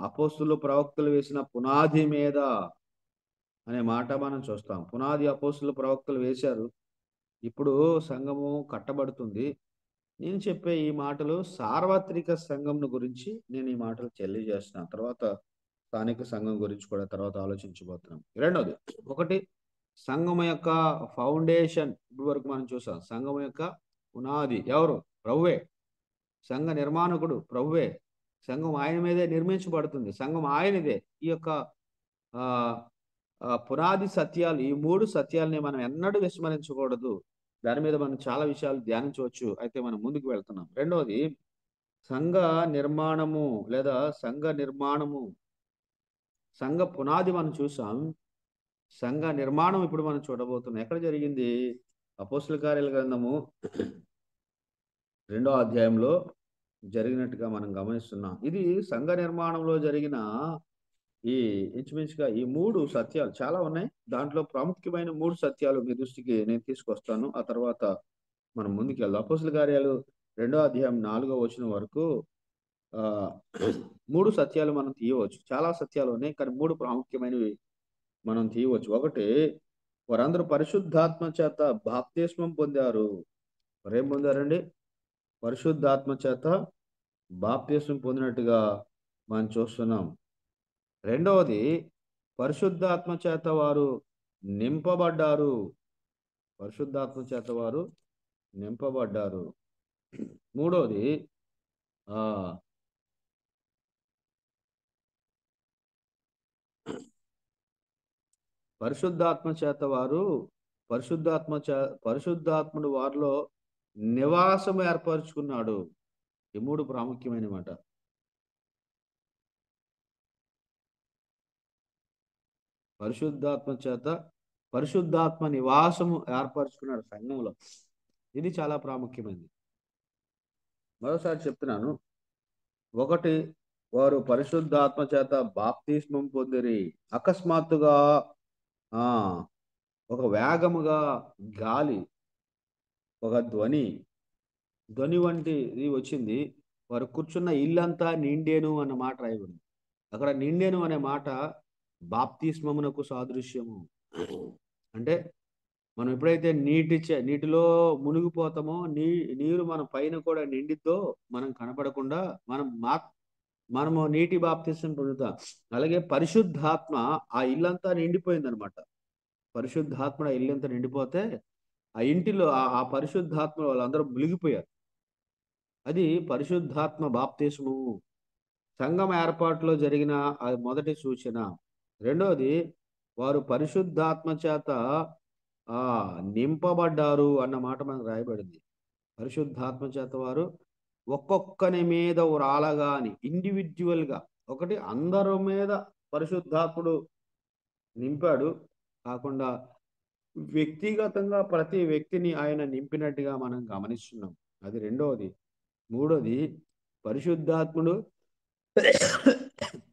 అపోస్తులు ప్రవక్తలు వేసిన పునాది మీద అనే మాట మనం చూస్తాం. పునాది అపోస్తులు ప్రవక్తలు వేశారు, ఇప్పుడు సంఘము కట్టబడుతుంది. నేను చెప్పే ఈ మాటలు సార్వత్రిక సంఘం గురించి నేను ఈ మాటలు తెలియజేస్తున్నాను. తర్వాత స్థానిక సంఘం గురించి కూడా తర్వాత ఆలోచించబోతున్నాం. రెండవది, ఒకటి సంఘం యొక్క ఫౌండేషన్. ఇప్పుడు వరకు మనం చూసాం సంఘం యొక్క పునాది ఎవరు? ప్రభువే. సంఘ నిర్మాణకుడు ప్రభువే. సంఘం ఆయన మీదే నిర్మించబడుతుంది, సంఘం ఆయనదే. ఈ యొక్క పునాది సత్యాలు, ఈ 3 సత్యాలని మనం ఎన్నడూ విస్మరించకూడదు. దాని మీద మనం చాలా విషయాలు ధ్యానించవచ్చు. అయితే మనం ముందుకు వెళ్తున్నాం. రెండవది, సంఘ నిర్మాణము లేదా సంఘ నిర్మాణము, సంఘ పునాది మనం చూసాం, సంఘ నిర్మాణం ఇప్పుడు మనం చూడబోతున్నాం. ఎక్కడ జరిగింది? అపోస్తుల కార్యాల గ్రంథము 2వ అధ్యాయంలో జరిగినట్టుగా మనం గమనిస్తున్నాం. ఇది సంఘ నిర్మాణంలో జరిగిన ఇంచుమించుగా ఈ 3 సత్యాలు చాలా ఉన్నాయి. దాంట్లో ప్రాముఖ్యమైన 3 సత్యాలు మీ దృష్టికి నేను తీసుకొస్తాను. ఆ తర్వాత మనం ముందుకు వెళ్దాం. అపోస్తుల కార్యాలు 2వ అధ్యాయం 4వ వచనం వరకు 3 సత్యాలు మనం తీయవచ్చు. చాలా సత్యాలు ఉన్నాయి, కానీ 3 ప్రాముఖ్యమైనవి మనం తీయవచ్చు. ఒకటి, వారందరూ పరిశుద్ధాత్మ చేత బాప్తిస్మం పొందారు. మరేం పొందారండి? పరిశుద్ధాత్మ చేత బాప్తిస్మం పొందినట్టుగా మనం చూస్తున్నాం. రెండవది, పరిశుద్ధాత్మ చేత వారు నింపబడ్డారు. పరిశుద్ధాత్మ చేత వారు నింపబడ్డారు. మూడవది, పరిశుద్ధాత్మ చేత వారు పరిశుద్ధాత్ముడు వారిలో నివాసం ఏర్పరచుకున్నాడు. ఈ 3 ప్రాముఖ్యమైన మాట. పరిశుద్ధాత్మ చేత పరిశుద్ధాత్మ నివాసము ఏర్పరచుకున్నాడు సంఘంలో. ఇది చాలా ప్రాముఖ్యమైనది. మరోసారి చెప్తున్నాను. ఒకటి, వారు పరిశుద్ధాత్మ చేత బాప్తిస్మం పొందిరి. అకస్మాత్తుగా ఒక వేగముగా గాలి, ఒక ధ్వని వంటిది వచ్చింది. వారు కూర్చున్న ఇల్లంతా నిండేను అన్న మాట రాయబడింది. అక్కడ నిండేను అనే మాట బాప్తిస్మమునకు సాదృశ్యము. అంటే మనం ఎప్పుడైతే నీటిలో మునిగిపోతామో, నీరు మన పైన కూడా నిండితో మనం కనపడకుండా మనము నీటి బాప్తిస్మం పొందుతాం. అలాగే పరిశుద్ధాత్మ ఆ ఇల్లంతా నిండిపోయింది అనమాట. పరిశుద్ధాత్మ ఆ ఇల్లంతా నిండిపోతే ఆ ఇంటిలో ఆ పరిశుద్ధాత్మ వాళ్ళందరూ మునిగిపోయారు. అది పరిశుద్ధాత్మ బాప్తిస్మము. సంఘం ఏర్పాటులో జరిగిన అది మొదటి సూచన. రెండోది, వారు పరిశుద్ధాత్మ చేత నింపబడ్డారు అన్న మాట మనకు రాయబడింది. పరిశుద్ధాత్మ చేత వారు ఒక్కొక్కని మీద రాలగా అని ఇండివిజువల్గా, ఒకటి అందరి మీద పరిశుద్ధాత్ముడు నింపాడు కాకుండా వ్యక్తిగతంగా ప్రతి వ్యక్తిని ఆయన నింపినట్టుగా మనం గమనిస్తున్నాం. అది రెండవది. మూడోది, పరిశుద్ధాత్ముడు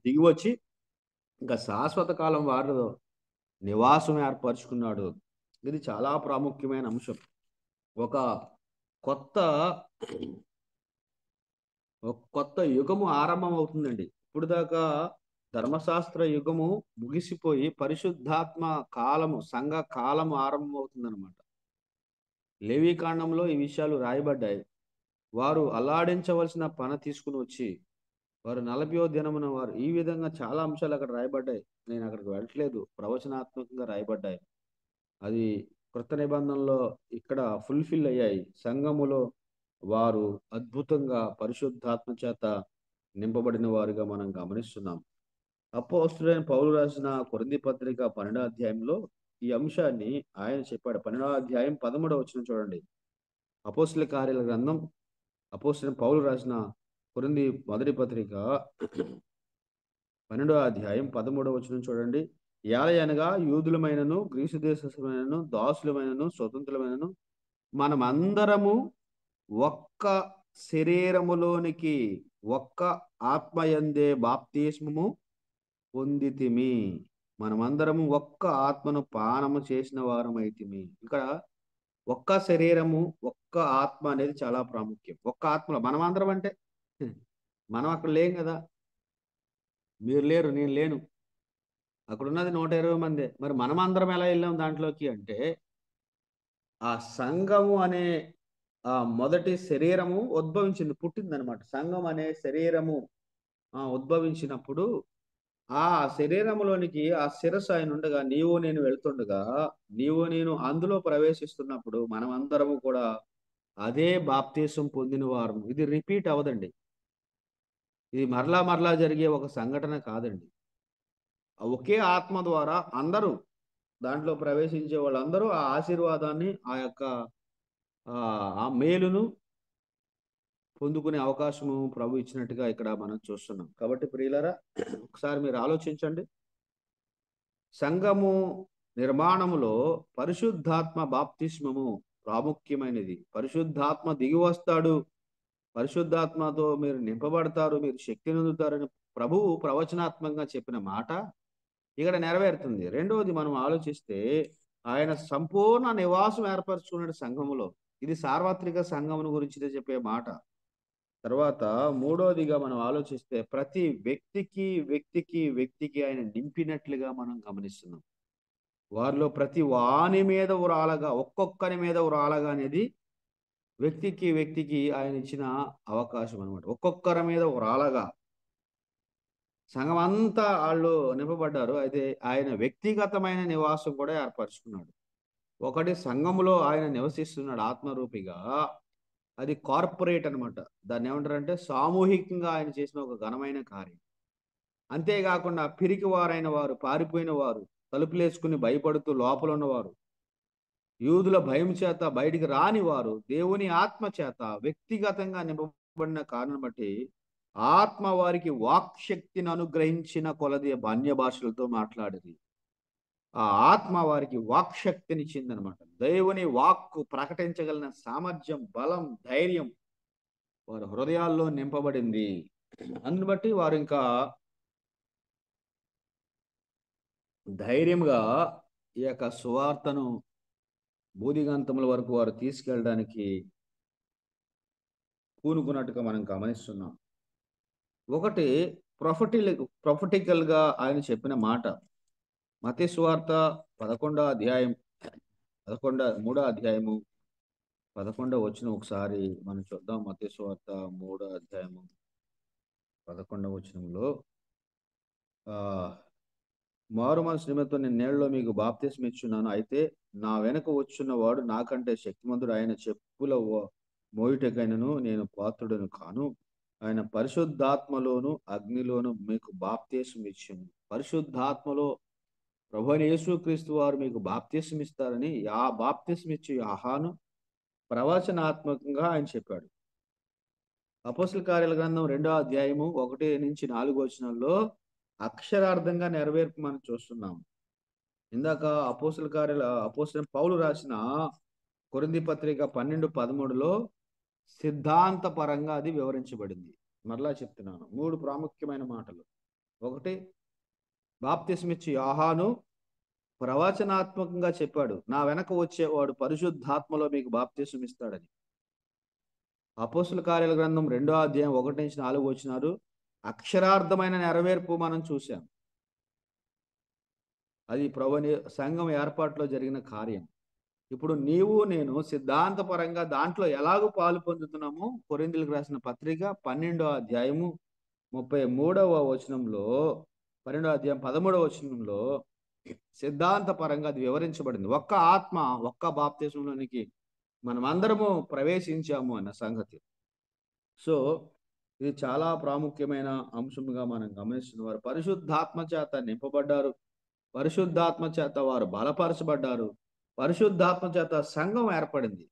దిగివచ్చి ఇంకా శాశ్వత కాలం వారిలో నివాసం ఏర్పరచుకున్నాడు. ఇది చాలా ప్రాముఖ్యమైన అంశం. ఒక కొత్త యుగము ఆరంభం అవుతుందండి. ఇప్పుడు దాకా ధర్మశాస్త్ర యుగము ముగిసిపోయి పరిశుద్ధాత్మ కాలము, సంఘ కాలము ఆరంభం అవుతుందన్నమాట. లేవీకాండంలో ఈ విషయాలు రాయబడ్డాయి. వారు అల్లాడించవలసిన పని తీసుకుని వచ్చి వారు 40వ దినమున వారు ఈ విధంగా చాలా అంశాలు అక్కడ రాయబడ్డాయి. నేను అక్కడికి వెళ్ళట్లేదు, ప్రవచనాత్మకంగా రాయబడ్డాయి. అది క్రొత్త నిబంధనలో ఇక్కడ ఫుల్ఫిల్ అయ్యాయి. సంఘములో వారు అద్భుతంగా పరిశుద్ధాత్మ చేత నింపబడిన వారుగా మనం గమనిస్తున్నాం. అపోస్తలుడైన పౌలు రాసిన కొరింథీ పత్రిక 12వ అధ్యాయంలో ఈ అంశాన్ని ఆయన చెప్పాడు. 12వ అధ్యాయం 13వ వచనం చూడండి. అపోస్తలుల కార్యాల గ్రంథం, అపోస్తలుడైన పౌలు రాసిన కొరింథీ మొదటి పత్రిక 12వ అధ్యాయం 13వ వచనం చూడండి. యాలయనగా యూదులమైనను, గ్రీసు దేశమైనను, దాసులమైనను, స్వతంత్రులమైనను మనమందరము ఒక్క శరీరములోనికి ఒక్క ఆత్మయందే బాప్తిస్మము పొందితిమి. మనమందరము ఒక్క ఆత్మను పానము చేసిన వారమైతిమి. ఇక్కడ ఒక్క శరీరము ఒక్క ఆత్మ అనేది చాలా ప్రాముఖ్యం. ఒక్క ఆత్మలో మనమందరం అంటే మనం అక్కడ లేం కదా. మీరు లేరు, నేను లేను, అక్కడ ఉన్నది 120 మంది. మరి మనమందరం ఎలా వెళ్ళాం దాంట్లోకి అంటే, ఆ సంఘము అనే ఆ మొదటి శరీరము ఉద్భవించింది, పుట్టిందనమాట. సంఘం అనే శరీరము ఉద్భవించినప్పుడు ఆ శరీరములోనికి ఆ శిరస్సు ఆయన ఉండగా, నీవు నేను వెళ్తుండగా, నీవు నేను అందులో ప్రవేశిస్తున్నప్పుడు మనమందరము కూడా అదే బాప్తీసం పొందిన వారు. ఇది రిపీట్ అవ్వదండి, ఇది మరలా మరలా జరిగే ఒక సంఘటన కాదండి. ఒకే ఆత్మ ద్వారా అందరూ దాంట్లో ప్రవేశించే వాళ్ళందరూ ఆ ఆశీర్వాదాన్ని, ఆ యొక్క ఆ మేలును పొందుకునే అవకాశము ప్రభు ఇచ్చినట్టుగా ఇక్కడ మనం చూస్తున్నాం. కాబట్టి ప్రియులారా, ఒకసారి మీరు ఆలోచించండి. సంఘము నిర్మాణములో పరిశుద్ధాత్మ బాప్తిస్మము ప్రాముఖ్యమైనది. పరిశుద్ధాత్మ దిగి వస్తాడు, పరిశుద్ధాత్మతో మీరు నింపబడతారు, మీరు శక్తిని పొందుతారని ప్రభువు ప్రవచనాత్మకంగా చెప్పిన మాట ఇక్కడ నెరవేరుతుంది. రెండవది, మనం ఆలోచిస్తే ఆయన సంపూర్ణ నివాసం ఏర్పరచుకున్నాడు సంఘములో. ఇది సార్వత్రిక సంఘమును గురించి చెప్పే మాట. తర్వాత మూడోదిగా మనం ఆలోచిస్తే ప్రతి వ్యక్తికి ఆయన నింపినట్లుగా మనం గమనిస్తున్నాం. వారిలో ప్రతి వాని మీద ఉరాలగా, ఒక్కొక్కరి మీద ఉరాలగా అనేది వ్యక్తికి ఆయన ఇచ్చిన అవకాశం అనమాట. ఒక్కొక్కరి మీద ఉరాలగా సంఘం అంతా వాళ్ళు నింపబడ్డారు. అయితే ఆయన వ్యక్తిగతమైన నివాసం కూడా ఏర్పరచుకున్నాడు. ఒకటి, సంఘములో ఆయన నివసిస్తున్నాడు ఆత్మరూపిగా. అది కార్పొరేట్ అనమాట. దాన్ని ఏమంటారంటే సామూహికంగా ఆయన చేసిన ఒక ఘనమైన కార్యం. అంతేకాకుండా పిరికి వారైన వారు, పారిపోయిన వారు, తలుపులేసుకుని భయపడుతూ లోపల ఉన్నవారు, యూదుల భయం చేత బయటికి రాని వారు దేవుని ఆత్మ చేత వ్యక్తిగతంగా నింపబడిన కారణం బట్టి ఆత్మ వారికి వాక్శక్తిని అనుగ్రహించిన కొలది అన్య భాషలతో మాట్లాడేది. ఆ ఆత్మ వారికి వాక్శక్తిని ఇచ్చిందనమాట. దేవుని వాక్కు ప్రకటించగలిగిన సామర్థ్యం, బలం, ధైర్యం వారి హృదయాల్లో నింపబడింది. అందుని బట్టి వారు ఇంకా ధైర్యంగా ఈ యొక్క సువార్తను బూదిగంతముల వరకు వారు తీసుకెళ్ళడానికి పూనుకున్నట్టుగా మనం గమనిస్తున్నాం. ఒకటి, ప్రొఫెటికల్గా ఆయన చెప్పిన మాట. మత్తయి సువార్త 3వ అధ్యాయము 11వ వచనం ఒకసారి మనం చూద్దాం. మత్తయి సువార్త 3వ అధ్యాయము 11వ వచనంలో, మారు మనసు నిమిత్తం నేను నీళ్ళలో మీకు బాప్తిస్మం ఇచ్చున్నాను, అయితే నా వెనక వచ్చున్నవాడు నాకంటే శక్తిమంతుడు, ఆయన చెప్పుల మోయుటకైనను నేను పాత్రుడను కాను, ఆయన పరిశుద్ధాత్మలోను అగ్నిలోను మీకు బాప్తీసం ఇచ్చింది. పరిశుద్ధాత్మలో ప్రభువైన యేసుక్రీస్తు వారు మీకు బాప్తీసం ఇస్తారని ఆ బాప్తీసం ఇచ్చి యోహాను ప్రవచనాత్మకంగా ఆయన చెప్పాడు. అపోస్తల కార్యాల గ్రంథం 2వ అధ్యాయము 1-4 అక్షరార్థంగా నెరవేర్పు మనం చూస్తున్నాం. ఇందాక అపోస్తలుడైన పౌలు రాసిన కొరింథీ పత్రిక 12:13 సిద్ధాంతపరంగా అది వివరించబడింది. మరలా చెప్తున్నాను, 3 ప్రాముఖ్యమైన మాటలు. ఒకటి, బాప్తిస్మిచ్చి యోహాను ప్రవచనాత్మకంగా చెప్పాడు, నా వెనక వచ్చేవాడు పరిశుద్ధాత్మలో మీకు బాప్తిసం ఇస్తాడని. అపోస్తల కార్యాల గ్రంథం 2వ అధ్యాయం 1-4 అక్షరార్థమైన నెరవేర్పు మనం చూసాం. అది ప్రభుని సంఘం ఏర్పాటులో జరిగిన కార్యం. ఇప్పుడు నీవు నేను సిద్ధాంతపరంగా దాంట్లో ఎలాగూ పాలు పొందుతున్నామో కొరింథీయులకు రాసిన పత్రిక 12వ అధ్యాయము 13వ వచనంలో 12వ అధ్యాయం 13వ వచనంలో సిద్ధాంతపరంగా అది వివరించబడింది. ఒక్క ఆత్మ ఒక్క బాప్తిసంలోనికి మనమందరము ప్రవేశించాము అన్న సంగతి. సో ఇది చాలా ప్రాముఖ్యమైన అంశంగా మనం గమనిస్తున్న వారు పరిశుద్ధాత్మ చేత నింపబడ్డారు, పరిశుద్ధాత్మ చేత వారు బలపరచబడ్డారు, పరిశుద్ధాత్మ చేత సంఘం ఏర్పడింది.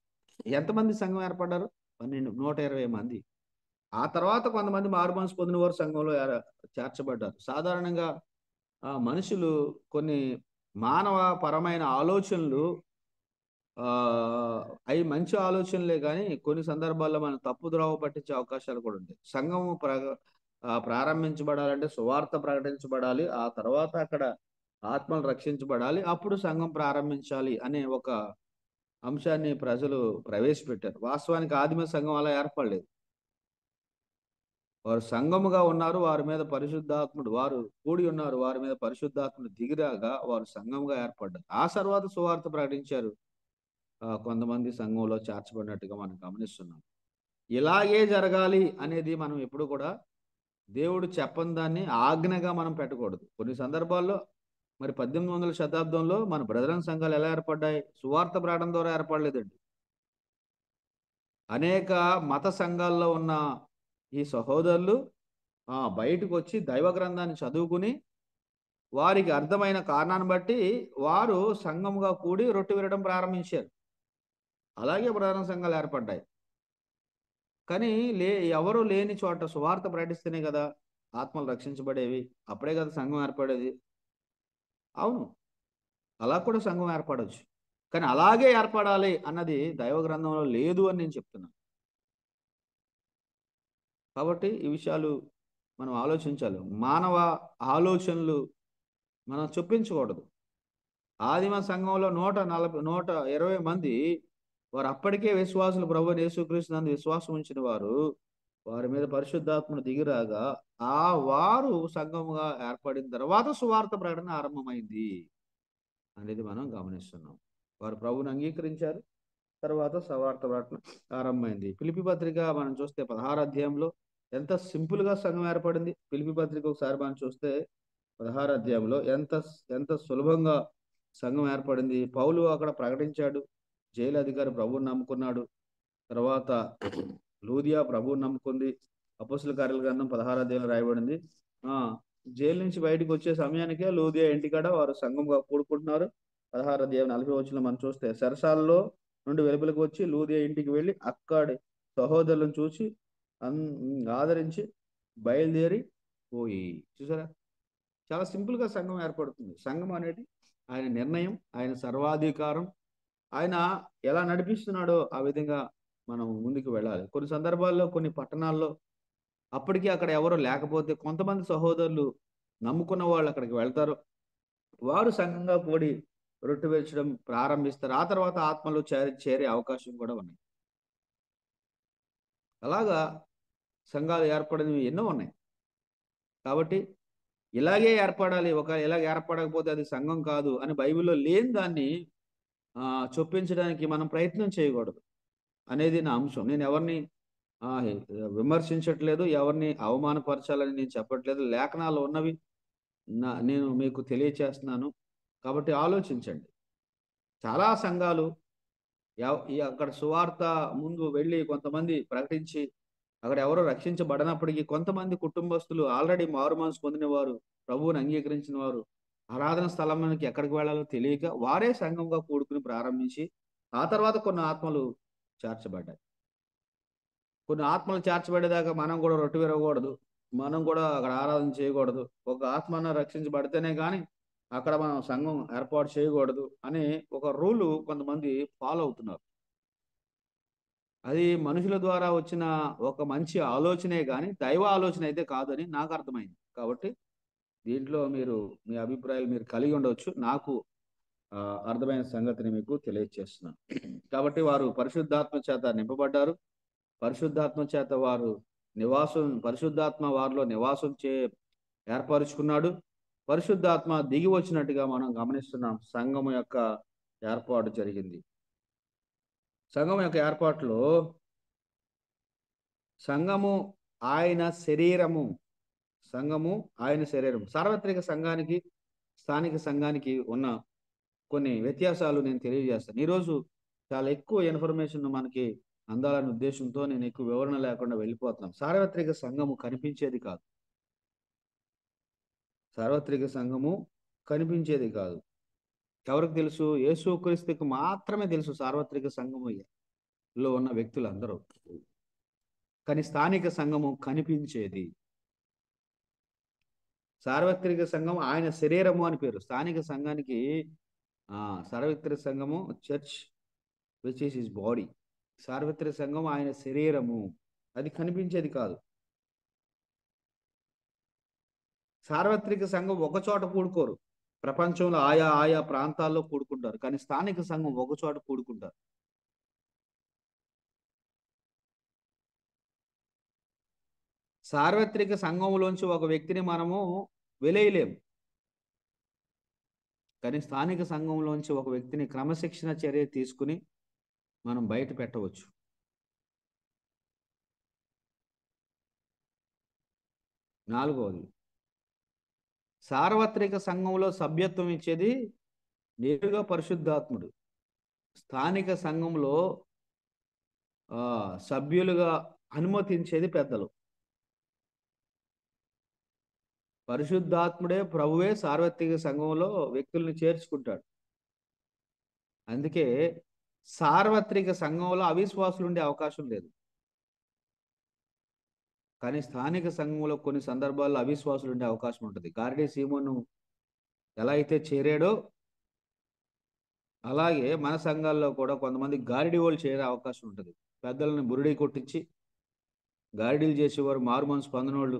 ఎంతమంది సంఘం ఏర్పడ్డారు? 120 మంది. ఆ తర్వాత కొంతమంది మారుమనసు పొందిన వారు సంఘంలో చేర్చబడ్డారు. సాధారణంగా మనుషులు కొన్ని మానవ పరమైన ఆలోచనలు అవి మంచి ఆలోచనలే, కానీ కొన్ని సందర్భాల్లో మనం తప్పు ద్రోవ పట్టించే అవకాశాలు కూడా ఉంటాయి. సంఘము ప్రారంభించబడాలంటే సువార్త ప్రకటించబడాలి, ఆ తర్వాత అక్కడ ఆత్మలు రక్షించబడాలి, అప్పుడు సంఘం ప్రారంభించాలి అనే ఒక అంశాన్ని ప్రజలు ప్రవేశపెట్టారు. వాస్తవానికి ఆదిమ సంఘం అలా ఏర్పడలేదు. వారు సంఘముగా ఉన్నారు, వారి మీద పరిశుద్ధాత్ముడు, వారు కూడి ఉన్నారు, వారి మీద పరిశుద్ధాత్ముడు దిగిరాగా వారు సంఘంగా ఏర్పడ్డారు. ఆ తర్వాత సువార్త ప్రకటించారు, కొంతమంది సంఘంలో చేర్చబడినట్టుగా మనం గమనిస్తున్నాం. ఇలాగే జరగాలి అనేది మనం ఎప్పుడు కూడా దేవుడు చెప్పని దాన్ని ఆజ్ఞగా మనం పెట్టకూడదు. కొన్ని సందర్భాల్లో మరి 1800 శతాబ్దంలో మన బ్రదరన్ సంఘాలు ఎలా ఏర్పడ్డాయి? సువార్త ప్రకటన ద్వారా ఏర్పడలేదండి. అనేక మత సంఘాల్లో ఉన్న ఈ సహోదరులు బయటకు వచ్చి దైవ గ్రంథాన్ని చదువుకుని వారికి అర్థమైన కారణాన్ని బట్టి వారు సంఘముగా కూడి రొట్టె విరడం ప్రారంభించారు. అలాగే బ్రదరన్ సంఘాలు ఏర్పడ్డాయి. కానీ ఎవరు లేని చోట సువార్త ప్రకటిస్తేనే కదా ఆత్మలు రక్షించబడేవి, అప్పుడే కదా సంఘం ఏర్పడేది. అవును, అలా కూడా సంఘం ఏర్పడవచ్చు, కానీ అలాగే ఏర్పడాలి అన్నది దైవ గ్రంథంలో లేదు అని నేను చెప్తున్నాను. కాబట్టి ఈ విషయాలు మనం ఆలోచించాలి. మానవ ఆలోచనలు మనం చొప్పించకూడదు. ఆదిమ సంఘంలో 120 మంది వారు అప్పటికే విశ్వాసులు, ప్రభువైన యేసుక్రీస్తు నందు విశ్వాసం ఉంచిన వారు, వారి మీద పరిశుద్ధాత్మను దిగిరాగా వారు సంఘముగా ఏర్పడిన తర్వాత సువార్త ప్రకటన ఆరంభమైంది అనేది మనం గమనిస్తున్నాం. వారు ప్రభువుని అంగీకరించారు, తర్వాత సువార్త ప్రకటన ఆరంభమైంది. ఫిలిప్పీ పత్రిక మనం చూస్తే 16వ అధ్యాయంలో ఎంత సింపుల్గా సంఘం ఏర్పడింది. ఫిలిప్పీ పత్రిక ఒకసారి మనం చూస్తే 16వ అధ్యాయంలో ఎంత సులభంగా సంఘం ఏర్పడింది. పౌలు అక్కడ ప్రకటించాడు, జైలు అధికారి ప్రభువుని నమ్ముకున్నాడు, తర్వాత లూదియా ప్రభువుని నమ్ముకుంది. అపోస్తల కార్యాల గ్రంథం 16వ అధ్యాయంలో రాయబడింది, జైలు నుంచి బయటకు వచ్చే సమయానికే లూదియా ఇంటికాడ వారు సంఘంగా కూడుకుంటున్నారు. 16వ అధ్యాయం 40వ వచనంలో మనం చూస్తే చెరసాలలో నుండి వెలుపలకు వచ్చి లూదియా ఇంటికి వెళ్ళి అక్కడి సహోదరులను చూసి ఆదరించి బయలుదేరి పోయి. చూసారా, చాలా సింపుల్గా సంఘం ఏర్పడుతుంది. సంఘం అనేది ఆయన నిర్ణయం, ఆయన సర్వాధికారం, ఆయన ఎలా నడిపిస్తున్నాడో ఆ విధంగా మనం ముందుకు వెళ్ళాలి. కొన్ని సందర్భాల్లో కొన్ని పట్టణాల్లో అప్పటికీ అక్కడ ఎవరో లేకపోతే కొంతమంది సహోదరులు నమ్ముకున్న వాళ్ళు అక్కడికి వెళ్తారు, వారు సంఘంగా కూడి రొట్టె వేర్చడం ప్రారంభిస్తారు. ఆ తర్వాత ఆత్మలో చేరే అవకాశం కూడా ఉన్నాయి. అలాగా సంఘాలు ఏర్పడినవి ఎన్నో ఉన్నాయి. కాబట్టి ఇలాగే ఏర్పడాలి, ఇలాగ ఏర్పడకపోతే అది సంఘం కాదు అని బైబిల్లో లేని దాన్ని చొప్పించడానికి మనం ప్రయత్నం చేయకూడదు అనేది నా అంశం. నేను ఎవరిని విమర్శించట్లేదు, ఎవరిని అవమానపరచాలని నేను చెప్పట్లేదు. లేఖనాలు ఉన్నవి నేను మీకు తెలియచేస్తున్నాను. కాబట్టి ఆలోచించండి. చాలా సంఘాలు అక్కడ సువార్త ముందు వెళ్ళి కొంతమంది ప్రకటించి అక్కడ ఎవరో రక్షించబడనప్పటికీ కొంతమంది కుటుంబస్తులు ఆల్రెడీ మారు మనసు పొందిన వారు, ప్రభువుని అంగీకరించిన వారు, ఆరాధన స్థలంలోనికి ఎక్కడికి వెళ్ళాలో తెలియక వారే సంఘంగా కూడుకుని ప్రారంభించి ఆ తర్వాత కొన్ని ఆత్మలు చేర్చబడ్డాయి. కొన్ని ఆత్మలు చేర్చబడేదాకా మనం కూడా రొట్టె విరగకూడదు, మనం కూడా అక్కడ ఆరాధన చేయకూడదు, ఒక ఆత్మ రక్షించబడితేనే కానీ అక్కడ మనం సంఘం ఏర్పాటు చేయకూడదు అని ఒక రూలు కొంతమంది ఫాలో అవుతున్నారు. అది మనుషుల ద్వారా వచ్చిన ఒక మంచి ఆలోచనే కానీ దైవ ఆలోచన అయితే కాదని నాకు అర్థమైంది. కాబట్టి దీంట్లో మీరు మీ అభిప్రాయాలు మీరు కలిగి ఉండవచ్చు. నాకు అర్థమైన సంగతిని మీకు తెలియజేస్తున్నాను. కాబట్టి వారు పరిశుద్ధాత్మ చేత నింపబడ్డారు. పరిశుద్ధాత్మ చేత వారు పరిశుద్ధాత్మ వారిలో నివాసం ఏర్పరుచుకున్నాడు. పరిశుద్ధాత్మ దిగి వచ్చినట్టుగా మనం గమనిస్తున్నాం. సంఘము యొక్క ఏర్పాటు జరిగింది. సంఘం యొక్క ఏర్పాటులో సంఘము ఆయన శరీరము. సంఘము ఆయన శరీరం. సార్వత్రిక సంఘానికి స్థానిక సంఘానికి ఉన్న కొన్ని వ్యత్యాసాలు నేను తెలియజేస్తాను. ఈరోజు చాలా ఎక్కువ ఇన్ఫర్మేషన్ మనకి అందాలనే ఉద్దేశంతో నేను ఎక్కువ వివరణ లేకుండా వెళ్ళిపోతున్నాను. సార్వత్రిక సంఘము కనిపించేది కాదు. సార్వత్రిక సంఘము కనిపించేది కాదు. ఎవరికి తెలుసు? యేసుక్రీస్తుకు మాత్రమే తెలుసు సార్వత్రిక సంఘములో ఉన్న వ్యక్తులందరూ. కానీ స్థానిక సంఘము కనిపించేది. సార్వత్రిక సంఘం ఆయన శరీరము అని పేరు. స్థానిక సంఘానికి సార్వత్రిక సంఘము church which is his body. సార్వత్రిక సంఘం ఆయన శరీరము, అది కనిపించేది కాదు. సార్వత్రిక సంఘం ఒక చోట కూడుకోరు. ప్రపంచంలో ఆయా ప్రాంతాల్లో కూడుకుంటారు. కానీ స్థానిక సంఘం ఒక చోట కూడుకుంటారు. సార్వత్రిక సంఘంలోంచి ఒక వ్యక్తిని మనము వెలేయలేము. కానీ స్థానిక సంఘంలోంచి ఒక వ్యక్తిని క్రమశిక్షణ చర్య తీసుకుని మనం బయట పెట్టవచ్చు. నాలుగవది, సార్వత్రిక సంఘంలో సభ్యత్వం ఇచ్చేది నేరుగా పరిశుద్ధాత్ముడు. స్థానిక సంఘంలో సభ్యులుగా అనుమతించేది పెద్దలు. పరిశుద్ధాత్ముడే, ప్రభువే సార్వత్రిక సంఘంలో వ్యక్తుల్ని చేర్చుకుంటాడు. అందుకే సార్వత్రిక సంఘంలో అవిశ్వాసులు ఉండే అవకాశం లేదు. కానీ స్థానిక సంఘంలో కొన్ని సందర్భాల్లో అవిశ్వాసులు ఉండే అవకాశం ఉంటుంది. గారడీ సీమోను ఎలా అయితే చేరాడో అలాగే మన సంఘాల్లో కూడా కొంతమంది గారడీ వాళ్ళు చేరే అవకాశం ఉంటుంది. పెద్దలను బురిడి కొట్టించి గారడీలు చేసేవారు, మారు మనసు పొందినోళ్ళు,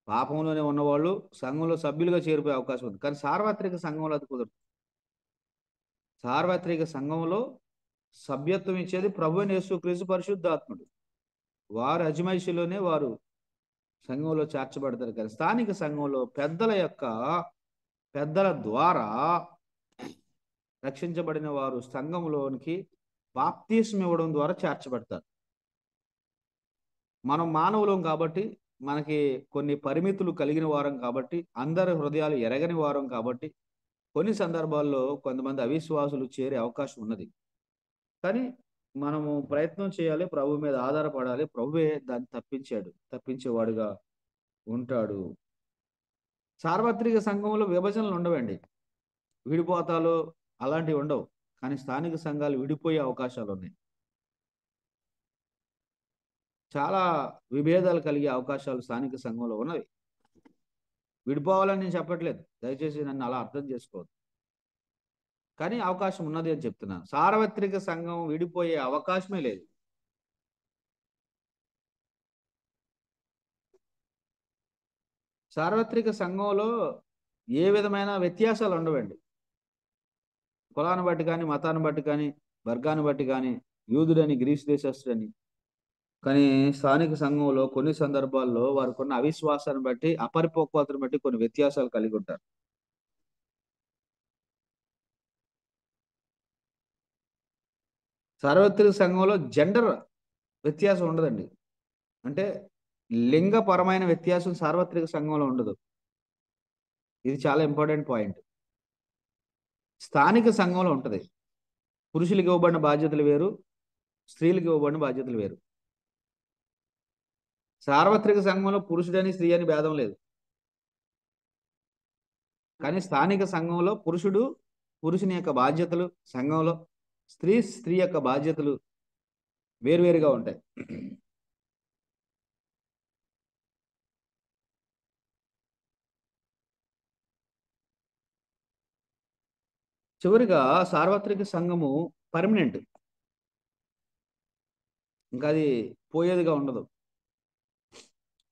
పాపంలోనే ఉన్నవాళ్ళు సంఘంలో సభ్యులుగా చేరిపోయే అవకాశం ఉంది. కానీ సార్వత్రిక సంఘంలో అది కుదరదు. సార్వత్రిక సంఘంలో సభ్యత్వం ఇచ్చేది ప్రభువైన యేసుక్రీస్తు పరిశుద్ధాత్ముడు. వారు అజమాయిషిలోనే వారు సంఘంలో చేర్చబడతారు. కానీ స్థానిక సంఘంలో పెద్దల ద్వారా రక్షించబడిన వారు సంఘంలోనికి బాప్తిస్మం ఇవ్వడం ద్వారా చేర్చబడతారు. మనం మానవులం కాబట్టి, మనకి కొన్ని పరిమితులు కలిగిన వారం కాబట్టి, అందరి హృదయాలు ఎరగని వారం కాబట్టి కొన్ని సందర్భాల్లో కొంతమంది అవిశ్వాసులు చేరే అవకాశం ఉన్నది. కానీ మనము ప్రయత్నం చేయాలి, ప్రభు మీద ఆధారపడాలి. ప్రభువే దాన్ని తప్పించేవాడుగా ఉంటాడు. సార్వత్రిక సంఘంలో విభజనలు ఉండవండి, విడిపోతాలు అలాంటివి ఉండవు. కానీ స్థానిక సంఘాలు విడిపోయే అవకాశాలు ఉన్నాయి. చాలా విభేదాలు కలిగే అవకాశాలు స్థానిక సంఘంలో ఉన్నవి. విడిపోవాలని నేను చెప్పట్లేదు, దయచేసి నన్ను అలా అర్థం చేసుకోవద్దు. కానీ అవకాశం ఉన్నది అని చెప్తున్నాను. సార్వత్రిక సంఘం విడిపోయే అవకాశమే లేదు. సార్వత్రిక సంఘంలో ఏ విధమైన వ్యత్యాసాలు ఉండవండి. కులాన్ని బట్టి కానీ, మతాన్ని బట్టి కానీ, వర్గాన్ని బట్టి కానీ, యూదుడని, గ్రీసు దేశస్తుడని. కానీ స్థానిక సంఘంలో కొన్ని సందర్భాల్లో వారు కొన్ని అవిశ్వాసాన్ని బట్టి, అపరిపక్వతను బట్టి కొన్ని వ్యత్యాసాలు కలిగి ఉంటారు. సార్వత్రిక సంఘంలో జెండర్ వ్యత్యాసం ఉండదండి. అంటే లింగపరమైన వ్యత్యాసం సార్వత్రిక సంఘంలో ఉండదు. ఇది చాలా ఇంపార్టెంట్ పాయింట్. స్థానిక సంఘంలో ఉంటుంది. పురుషులకు ఇవ్వబడిన బాధ్యతలు వేరు, స్త్రీలకు ఇవ్వబడిన బాధ్యతలు వేరు. సార్వత్రిక సంఘంలో పురుషుడని స్త్రీ అని భేదం లేదు. కానీ స్థానిక సంఘంలో పురుషుని యొక్క బాధ్యతలు, సంఘంలో స్త్రీ యొక్క బాధ్యతలు వేరువేరుగా ఉంటాయి. చివరిగా సార్వత్రిక సంఘము పర్మనెంట్, ఇంకా అది పోయేదిగా ఉండదు.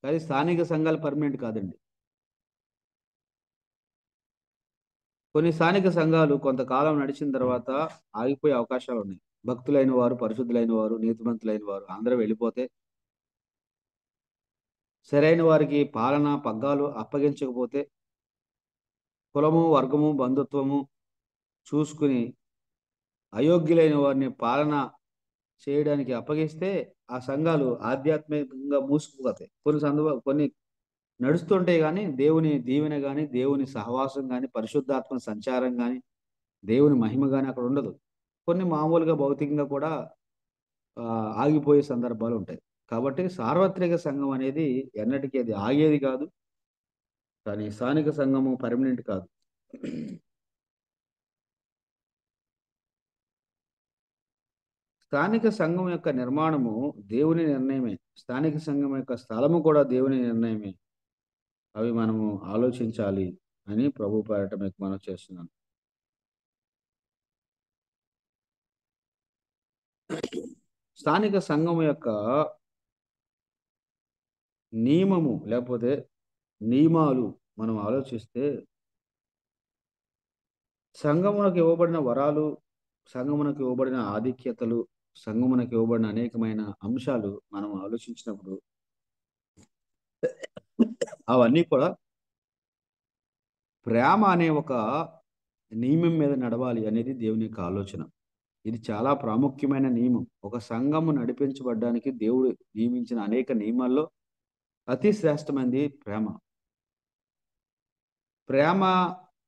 కానీ స్థానిక సంఘాలు పర్మనెంట్ కాదండి. కొన్ని స్థానిక సంఘాలు కొంతకాలం నడిచిన తర్వాత ఆగిపోయే అవకాశాలు ఉన్నాయి. భక్తులైన వారు, పరిశుద్ధులైన వారు, నీతిమంతులైన వారు అందరూ వెళ్ళిపోతే సరైన వారికి పాలన పగ్గాలు అప్పగించకపోతే కులము, వర్గము, బంధుత్వము చూసుకుని అయోగ్యులైన వారిని పాలన చేయడానికి అప్పగిస్తే ఆ సంఘాలు ఆధ్యాత్మికంగా మూసుకుపోతాయి. కొన్ని నడుస్తుంటాయి, కానీ దేవుని దీవెన కానీ, దేవుని సహవాసం కానీ, పరిశుద్ధాత్మ సంచారం కానీ, దేవుని మహిమ కానీ అక్కడ ఉండదు. కొన్ని మామూలుగా భౌతికంగా కూడా ఆగిపోయే సందర్భాలు ఉంటాయి. కాబట్టి సార్వత్రిక సంఘం అనేది ఎన్నటికీ అది ఆగేది కాదు. కానీ స్థానిక సంఘము పర్మనెంట్ కాదు. స్థానిక సంఘం యొక్క నిర్మాణము దేవుని నిర్ణయమే. స్థానిక సంఘం యొక్క స్థలము కూడా దేవుని నిర్ణయమే. అవి మనము ఆలోచించాలి అని ప్రభు పేరట మీకు మనం చేస్తున్నాను. స్థానిక సంఘం యొక్క నియమము లేకపోతే నియమాలు మనం ఆలోచిస్తే సంఘమునకు ఇవ్వబడిన వరాలు, సంఘమునకు ఇవ్వబడిన ఆధిక్యతలు, సంఘమునకు ఇవ్వబడిన అనేకమైన అంశాలు మనం ఆలోచించినప్పుడు అవన్నీ కూడా ప్రేమ అనే ఒక నియమం మీద నడవాలి అనేది దేవుని యొక్క ఆలోచన. ఇది చాలా ప్రాముఖ్యమైన నియమం. ఒక సంఘము నడిపించబడడానికి దేవుడు నియమించిన అనేక నియమాల్లో అతి శ్రేష్టమైనది ప్రేమ. ప్రేమ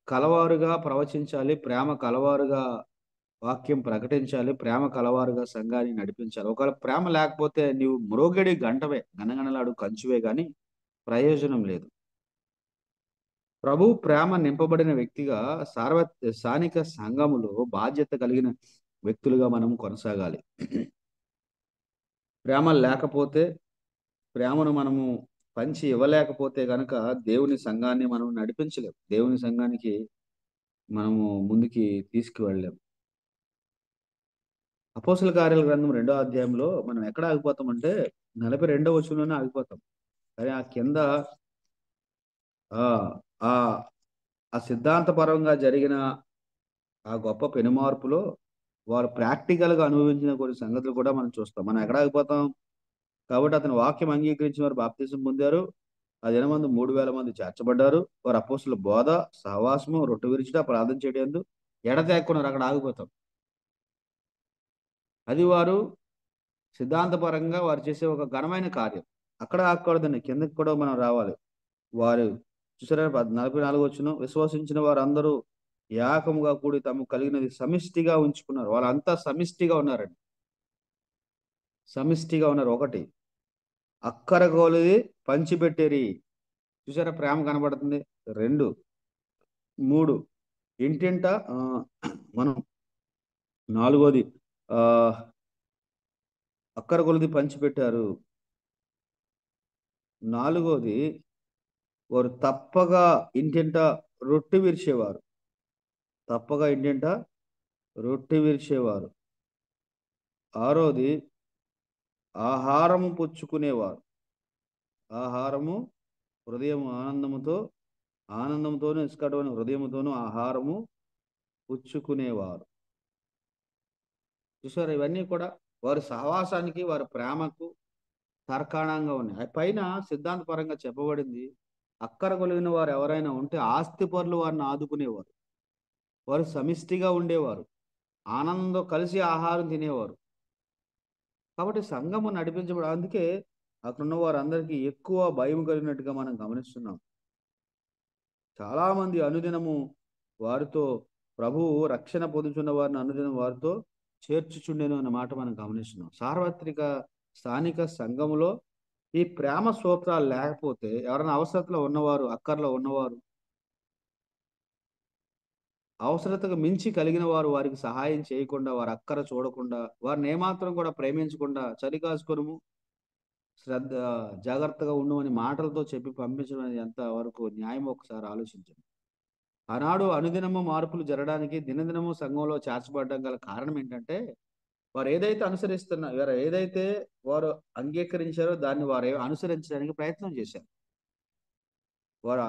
కలవారుగా ప్రవచించాలి, ప్రేమ కలవారుగా వాక్యం ప్రకటించాలి, ప్రేమ కలవారుగా సంఘాన్ని నడిపించాలి. ఒకవేళ ప్రేమ లేకపోతే నీవు మ్రోగడి గంటవే, గనగనలాడు కంచువే కానీ ప్రయోజనం లేదు. ప్రభు ప్రేమ నింపబడిన వ్యక్తిగా స్థానిక సంఘములో బాధ్యత కలిగిన వ్యక్తులుగా మనం కొనసాగాలి. ప్రేమ లేకపోతే, ప్రేమను మనము పంచి ఇవ్వలేకపోతే గనక దేవుని సంఘాన్ని మనం నడిపించలేం, దేవుని సంఘానికి మనము ముందుకి తీసుకువెళ్ళలేం. అపోస్తల కార్యాల గ్రంథం 2వ అధ్యాయంలో మనం ఎక్కడ ఆగిపోతామంటే 42వ వచనంలోనే ఆగిపోతాం. కానీ ఆ కింద ఆ సిద్ధాంతపరంగా జరిగిన ఆ గొప్ప పెనుమార్పులో వారు ప్రాక్టికల్గా అనుభవించిన కొన్ని సంగతులు కూడా మనం చూస్తాం. మనం ఎక్కడ ఆగిపోతాం? కాబట్టి అతని వాక్యం అంగీకరించిన వారు బాప్తిసం పొందారు. ఆ దినమందు 3,000 మంది చేర్చబడ్డారు. వారు అపోస్తల బోధ, సహవాసము, రొట్టె విరుచుట, ప్రార్థన చేయడం ఎడతెక్కున్నారు. అక్కడ ఆగిపోతాం. అది వారు సిద్ధాంతపరంగా వారు చేసే ఒక ఘనమైన కార్యం. అక్కడ ఆగకూడదండి, కిందకి కూడా మనం రావాలి. వారు చూసారా 44 వచనం, విశ్వసించిన వారు అందరూ ఏకముగా కూడి తమకు కలిగినది సమిష్టిగా ఉంచుకున్నారు. వాళ్ళంతా సమిష్టిగా ఉన్నారండి, సమిష్టిగా ఉన్నారు. 1 అక్కర కొలది పంచిపెట్టేరి. చూసారా ప్రేమ కనబడుతుంది. 2, 3 ఇంటింట మనం 4వది అక్కర కొలది పంచిపెట్టారు. 4వది వారు తప్పగా ఇంటింట రొట్టె విరిచేవారు. తప్పగా ఇంటింట రొట్టె విరిచేవారు. 6వది ఆహారము పుచ్చుకునేవారు. ఆహారము హృదయం ఆనందంతోనూ ఇసుకటమైన హృదయంతోనూ ఆహారము పుచ్చుకునేవారు. చూసారు, ఇవన్నీ కూడా వారి సహవాసానికి, వారి ప్రేమకు తర్కాణంగా ఉన్నాయి. పైన సిద్ధాంతపరంగా చెప్పబడింది, అక్కర కొలిగిన వారు ఎవరైనా ఉంటే ఆస్తి పరులు వారిని ఆదుకునేవారు, వారు సమిష్టిగా ఉండేవారు, ఆనందంతో కలిసి ఆహారం తినేవారు. కాబట్టి సంఘము నడిపించబడి, అందుకే అక్కడున్న వారందరికీ ఎక్కువ భయం కలిగినట్టుగా మనం గమనిస్తున్నాం. చాలామంది అనుదినము వారితో ప్రభువు రక్షణ పొందుతున్న వారిని అనుదినం వారితో చేర్చుచుండెను అన్న మాట మనం గమనిస్తున్నాం. స్థానిక సంఘములో ఈ ప్రేమ సూత్రాలు లేకపోతే ఎవరైనా అవసరతలో ఉన్నవారు, అక్కర్లో ఉన్నవారు, అవసరతకు మించి కలిగిన వారు వారికి సహాయం చేయకుండా, వారి అక్కర చూడకుండా, వారిని ఏమాత్రం కూడా ప్రేమించకుండా, చలి కాసుకొనుము, శ్రద్ధ జాగ్రత్తగా ఉండు అని మాటలతో చెప్పి పంపించడం అనేది ఎంత వరకు న్యాయం ఒకసారి ఆలోచించండి. ఆనాడు అనుదినము మార్పులు జరగడానికి, దినదినము సంఘంలో చేర్చబడడం గల కారణం ఏంటంటే, వారు ఏదైతే వారు అంగీకరించారో దాన్ని వారు అనుసరించడానికి ప్రయత్నం చేశారు. వారు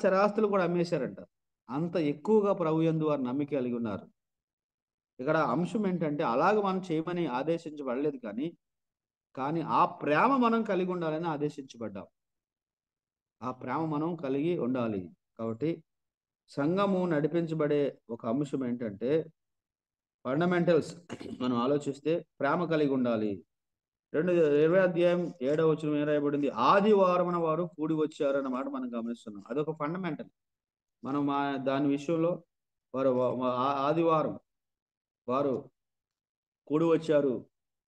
చిరాస్తులు కూడా అమ్మేశారంట. అంత ఎక్కువగా ప్రభు యందు వారు నమ్మిక కలిగి ఉన్నారు. ఇక్కడ అంశం ఏంటంటే, అలాగ మనం చేయమని ఆదేశించబడలేదు, కానీ ఆ ప్రేమ మనం కలిగి ఉండాలని ఆదేశించబడ్డాం. ఆ ప్రేమ మనం కలిగి ఉండాలి. కాబట్టి సంఘము నడిపించబడే ఒక అంశం ఏంటంటే, ఫండమెంటల్స్ మనం ఆలోచిస్తే ప్రేమ కలిగి ఉండాలి. 20వ అధ్యాయం 7వ వచనం ఏం రాయబడింది? ఆదివారమున వారు కూడి వచ్చారు అన్నమాట మనం గమనిస్తున్నాం. అదొక ఫండమెంటల్. మనం దాని విషయంలో వారు ఆదివారం వారు కూడి వచ్చారు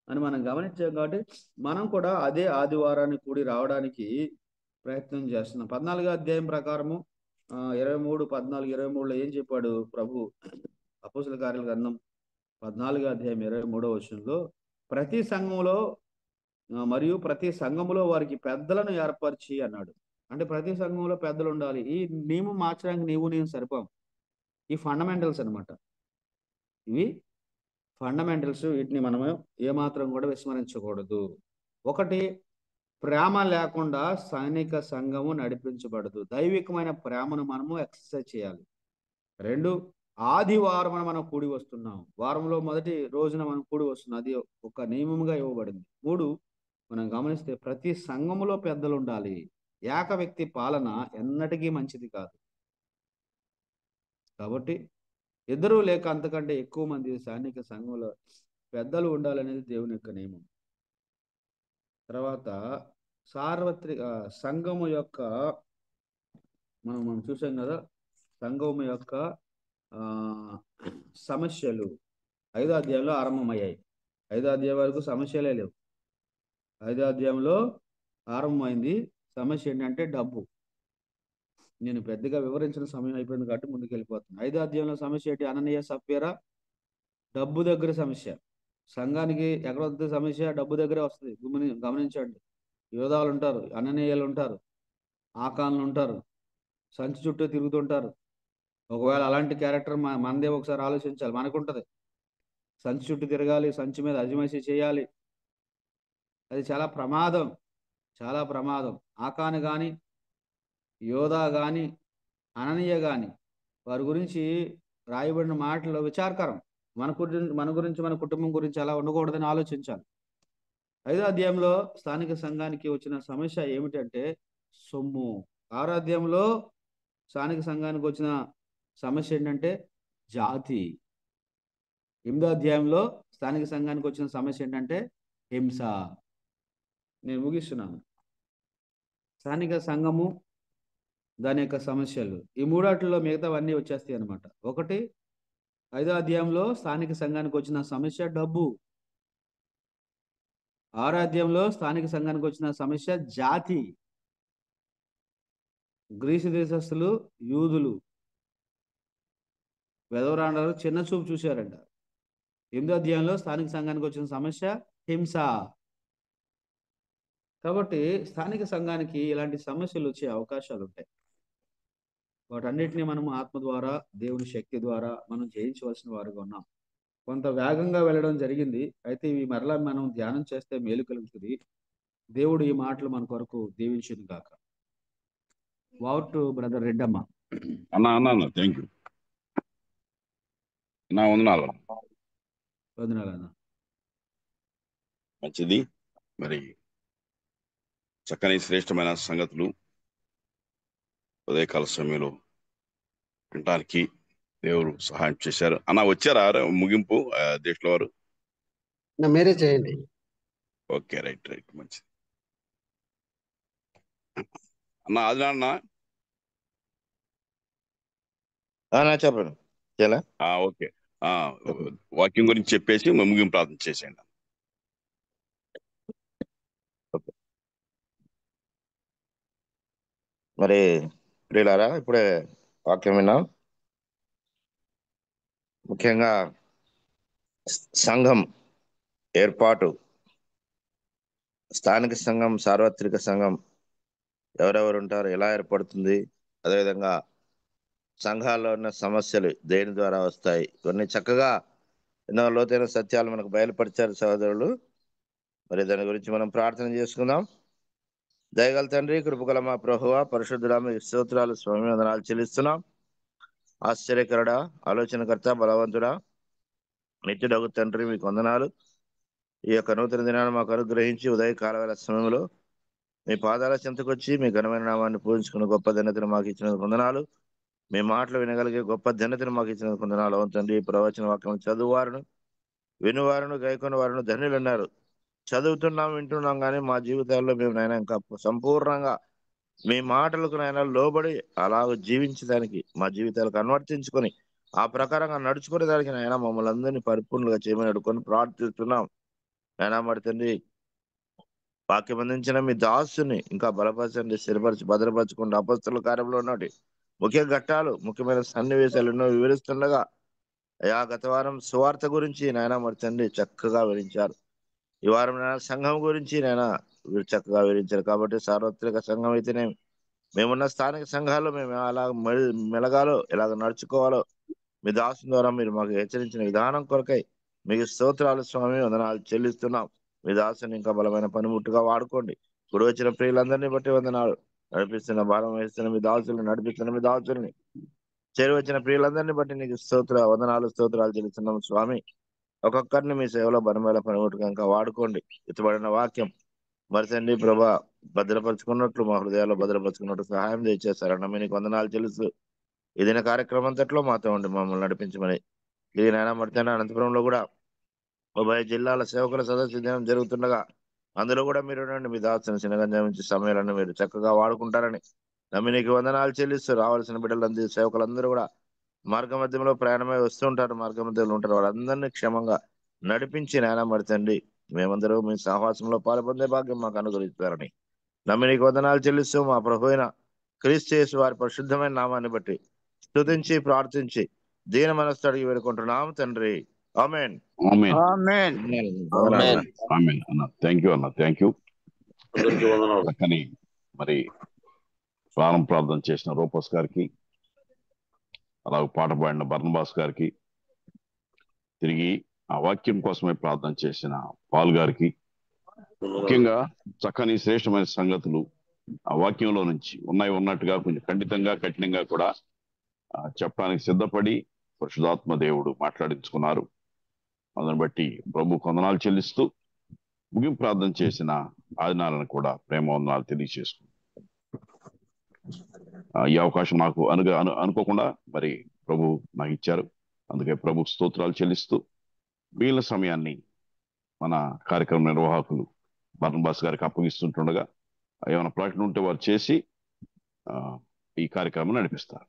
అని మనం గమనించాం. కాబట్టి మనం కూడా అదే ఆదివారాన్ని కూడి రావడానికి ప్రయత్నం చేస్తున్నాం. 14వ అధ్యాయం ప్రకారము 23, 14, 23లో ఏం చెప్పాడు ప్రభు? అపోస్తల కార్యాల గ్రంథం 14వ అధ్యాయం 23వ వచనంలో ప్రతి సంఘంలో మరియు ప్రతి సంఘములో వారికి పెద్దలను ఏర్పరిచి అన్నాడు. అంటే ప్రతి సంఘంలో పెద్దలు ఉండాలి. ఈ నియమం మార్చడానికి నేను సరిపోం. ఈ ఫండమెంటల్స్ అన్నమాట. ఇవి ఫండమెంటల్స్. వీటిని మనము ఏమాత్రం కూడా విస్మరించకూడదు. ఒకటి, ప్రేమ లేకుండా సైనిక సంఘము నడిపించబడదు. దైవికమైన ప్రేమను మనము ఎక్సర్సైజ్ చేయాలి. 2, ఆదివారం మనం కూడి వస్తున్నాం. వారంలో మొదటి రోజున మనం కూడి వస్తున్నాం. అది ఒక నియమముగా ఇవ్వబడింది. 3, మనం గమనిస్తే ప్రతి సంఘములో పెద్దలు ఉండాలి. ఏక వ్యక్తి పాలన ఎన్నటికీ మంచిది కాదు. కాబట్టి 2 లేక అంతకంటే ఎక్కువ మంది సైనిక సంఘంలో పెద్దలు ఉండాలనేది దేవుని యొక్క నియమం. తర్వాత సార్వత్రిక సంఘము యొక్క మనం చూసాం కదా, సంఘము యొక్క సమస్యలు 5వ అధ్యాయంలో ఆరంభమయ్యాయి. 5వ అధ్యాయం వరకు సమస్యలే లేవు. 5వ అధ్యాయంలో ఆరంభమైంది. సమస్య ఏంటంటే డబ్బు. నేను పెద్దగా వివరించిన సమయం అయిపోయింది కాబట్టి ముందుకు వెళ్ళిపోతున్నాను. 5వ అధ్యాయంలో సమస్య ఏంటి? అననీయ సప్ఫీరా డబ్బు దగ్గర సమస్య. సంఘానికి ఎక్కడ వస్తుంది సమస్య? డబ్బు దగ్గరే వస్తుంది. గమనించండి. యోధాలు ఉంటారు, అననీయులు ఉంటారు, ఆకాన్లు ఉంటారు, సంచి చుట్టూ తిరుగుతుంటారు. ఒకవేళ అలాంటి క్యారెక్టర్ మనదే ఒకసారి ఆలోచించాలి. మనకుంటది. సంచి చుట్టూ తిరగాలి, సంచి మీద అజమాయిషీ చేయాలి. అది చాలా ప్రమాదం, చాలా ప్రమాదం. ఆకాను కానీ, యోధా కానీ, అననీయ కానీ వారి గురించి రాయబడిన మాటలు విచారకరం. మన గురించి మన కుటుంబం గురించి అలా ఉండకూడదని ఆలోచించాలి. 5వ అధ్యాయంలో స్థానిక సంఘానికి వచ్చిన సమస్య ఏమిటంటే సొమ్ము. 6వ అధ్యాయంలో స్థానిక సంఘానికి వచ్చిన సమస్య ఏంటంటే జాతి. 8వ అధ్యాయంలో స్థానిక సంఘానికి వచ్చిన సమస్య ఏంటంటే హింస. నేను ముగిస్తున్నాను. స్థానిక సంఘము, దాని యొక్క సమస్యలు, ఈ మూడాటిలో మిగతావన్నీ వచ్చేస్తాయి అన్నమాట. 1, 5వ అధ్యాయంలో స్థానిక సంఘానికి వచ్చిన సమస్య డబ్బు. 6వ అధ్యాయంలో స్థానిక సంఘానికి వచ్చిన సమస్య జాతి. గ్రీసు దేశస్తులు, యూదులు, వెధవరాండారు చిన్న చూపు చూశారంట. 8వ అధ్యాయంలో స్థానిక సంఘానికి వచ్చిన సమస్య హింస. కాబట్టి స్థానిక సంఘానికి ఇలాంటి సమస్యలు వచ్చే అవకాశాలు ఉంటాయి. వాటన్నిటిని మనం ఆత్మ ద్వారా, దేవుని శక్తి ద్వారా మనం జయించవలసిన వారుగా ఉన్నాం. కొంత వేగంగా వెళ్ళడం జరిగింది. అయితే ఇవి మరలా మనం ధ్యానం చేస్తే మేలు కలుగుతుంది. దేవుడు ఈ మాటలు మన కొరకు దీవించును గాక. Wow to brother Reddamma. అన్న థ్యాంక్ యూ నా వందనాలు. వందనాలన్న. మంచిది. మరి చక్కని శ్రేష్టమైన సంగతులు ఉదయకాల సమయంలో వినటానికి దేవుడు సహాయం చేశారు. అన్న వచ్చారా ముగింపు దేశంలో వారు? మీరే చేయండి. ఓకే, రైట్ మంచిది. అన్న అది నాన్న చెప్పండి. ఓకే, వాక్యం గురించి చెప్పేసి ముగింపు ప్రార్థన చేసేయండి. మరి ప్రియులారా, ఇప్పుడే వాక్యం విన్నాం. ముఖ్యంగా సంఘం ఏర్పాటు, స్థానిక సంఘం, సార్వత్రిక సంఘం ఎవరెవరు ఉంటారు, ఎలా ఏర్పడుతుంది, అదేవిధంగా సంఘాల్లో ఉన్న సమస్యలు దేని ద్వారా వస్తాయి, ఇవన్నీ చక్కగా ఎన్నో లోతైన సత్యాలు మనకు బయలుపరిచారు సహోదరులు. మరి దాని గురించి మనం ప్రార్థన చేసుకుందాం. దయగల తండ్రి, కృపగల మా ప్రభువా, పరిశుద్ధుడా, మీ స్తోత్రాలు స్వామి, వందనాలు చెల్లిస్తున్నాం. ఆశ్చర్యకరుడా, ఆలోచనకర్త, బలవంతుడా, నిత్యుడగు తండ్రి, మీకు వందనాలు. ఈ యొక్క నూతన దినాన్ని మాకు అనుగ్రహించి ఉదయకాల వేళ సమయంలో మీ పాదాల చెంతకొచ్చి మీ ఘనమైన నామాన్ని పూజించుకున్న గొప్ప ధన్యతను మాకు ఇచ్చిన వందనాలు. మీ మాటలు వినగలిగే గొప్ప ధన్యతను మాకు ఇచ్చిన వందనాలు. అవును తండ్రి, ప్రవచన వాక్యం చదువువారును వినువారును గైకొని వారును ధన్యులు ఉన్నారు. చదువుతున్నాం, వింటున్నాం, కానీ మా జీవితాల్లో మేము నాయన ఇంకా సంపూర్ణంగా మీ మాటలకు నాయన లోబడి అలాగ జీవించడానికి, మా జీవితాలకు అనువర్తించుకొని ఆ ప్రకారంగా నడుచుకునే దానికి నాయన మమ్మల్ని అందరినీ పరిపూర్ణంగా చేయమని అడుకొని ప్రార్థిస్తున్నాం. నాయన మరి తండ్రి, వాక్యం అందించిన మీ దాసుని ఇంకా బలపరచండి, స్థిరపరచి భద్రపరచుకుంటూ అపస్తుల కార్యంలో ఉన్నటి ముఖ్య ఘట్టాలు, ముఖ్యమైన సన్నివేశాలు ఎన్నో వివరిస్తుండగా అయా గత వారం సువార్త గురించి నాయన మరి తండ్రి చక్కగా వివరించారు. ఈ వారం నాయన సంఘం గురించి నాయన వీరు చక్కగా వివరించారు. కాబట్టి సార్వత్రిక సంఘం అయితేనే మేమున్న స్థానిక సంఘాల్లో మేము అలా మెలగాలో, ఎలాగ నడుచుకోవాలో మీ దాసు ద్వారా మీరు మాకు హెచ్చరించిన విధానం కొరకై మీకు స్తోత్రాలు స్వామి, వందనాలు చెల్లిస్తున్నాం. మీ దాసుని ఇంకా బలమైన పనిముట్టుగా వాడుకోండి. ఇప్పుడు వచ్చిన ప్రియులందరినీ బట్టి వందనాలు. నడిపిస్తున్న భారం వహిస్తున్న మీ దాసుల్ని, నడిపిస్తున్న మీ దాసుల్ని, చేరి వచ్చిన ప్రియులందరినీ బట్టి నీకు వందనాలు స్తోత్రాలు చెల్లిస్తున్నాం స్వామి. ఒక్కొక్కరిని మీ సేవలో బలమైన పనిముట్టుగా ఇంకా వాడుకోండి. ఎత్తుబడిన వాక్యం మరి తండ్రి ప్రభా భద్రపరుచుకున్నట్లు, మా హృదయాల్లో భద్రపరుచుకున్నట్లు సహాయం చేసేస్తారన్న మీకు వందనాలు తెలుసు. ఏదైనా కార్యక్రమం అంతట్లో మాతో ఉండి మమ్మల్ని నడిపించమని. ఇది నాయన మరి తండ్రి, అనంతపురంలో కూడా ఉభయ జిల్లాల సేవకుల సదస్సు దినం జరుగుతుండగా అందులో కూడా మీరు ఉండండి. మీ దాచిన చిన్నగంజా నుంచి సమయాలను మీరు చక్కగా వాడుకుంటారని నమ్మి నీకు వందనాలు చెల్లిస్తూ, రావాల్సిన బిడ్డలందరూ సేవకులందరూ కూడా మార్గ మధ్యంలో ప్రయాణమై వస్తూ ఉంటారు, మార్గ మధ్యంలో ఉంటారు, వాళ్ళందరినీ క్షేమంగా నడిపించి నాయన మరి తండ్రి మేమందరూ మీ సహవాసంలో పాల్పొందే భాగ్యం మాకు అనుగ్రహిస్తారని నమ్మి నీకు వందనాలు చెల్లిస్తూ, మా ప్రభు అయిన క్రీస్తు యేసు వారి పరిశుద్ధమైన నామాన్ని బట్టి స్తుతించి ప్రార్థించి దీన మనస్సు అడిగి వేడుకుంటున్నాం తండ్రి. ఆమేన్. ఆమేన్. ఆమేన్. వందనాలు. ఆమేన్ అన్న. థ్యాంక్ యూ అన్న, థ్యాంక్ యూ. అందరికీ వందనాలు. చక్కని మరి ప్రారంభ ప్రార్థన చేసిన రూపస్ గారికి, అలాగే పాట పాడిన బర్నబాస్ గారికి, తిరిగి ఆ వాక్యం కోసమే ప్రార్థన చేసిన పాల్ గారికి, ముఖ్యంగా చక్కని శ్రేష్టమైన సంగతులు ఆ వాక్యంలో నుంచి ఉన్నట్టుగా కొంచెం ఖండితంగా, కఠినంగా కూడా చెప్పడానికి సిద్ధపడి పరిశుధాత్మ దేవుడు మాట్లాడించుకున్నారు. అందుని బట్టి ప్రభు వందనాలు చెల్లిస్తూ ముగింపు ప్రార్థన చేసిన ఆదినాలను కూడా ప్రేమ వందనాలు తెలియజేసుకుంటాం. ఈ అవకాశం నాకు అనుకోకుండా మరి ప్రభు నాకు ఇచ్చారు. అందుకే ప్రభు స్తోత్రాలు చెల్లిస్తూ మిగిలిన సమయాన్ని మన కార్యక్రమ నిర్వాహకులు బర్నబాస్ గారికి అప్పగిస్తుంటుండగా ఏమైనా ప్రకటన ఉంటే వారు చేసి ఈ కార్యక్రమం నడిపిస్తారు.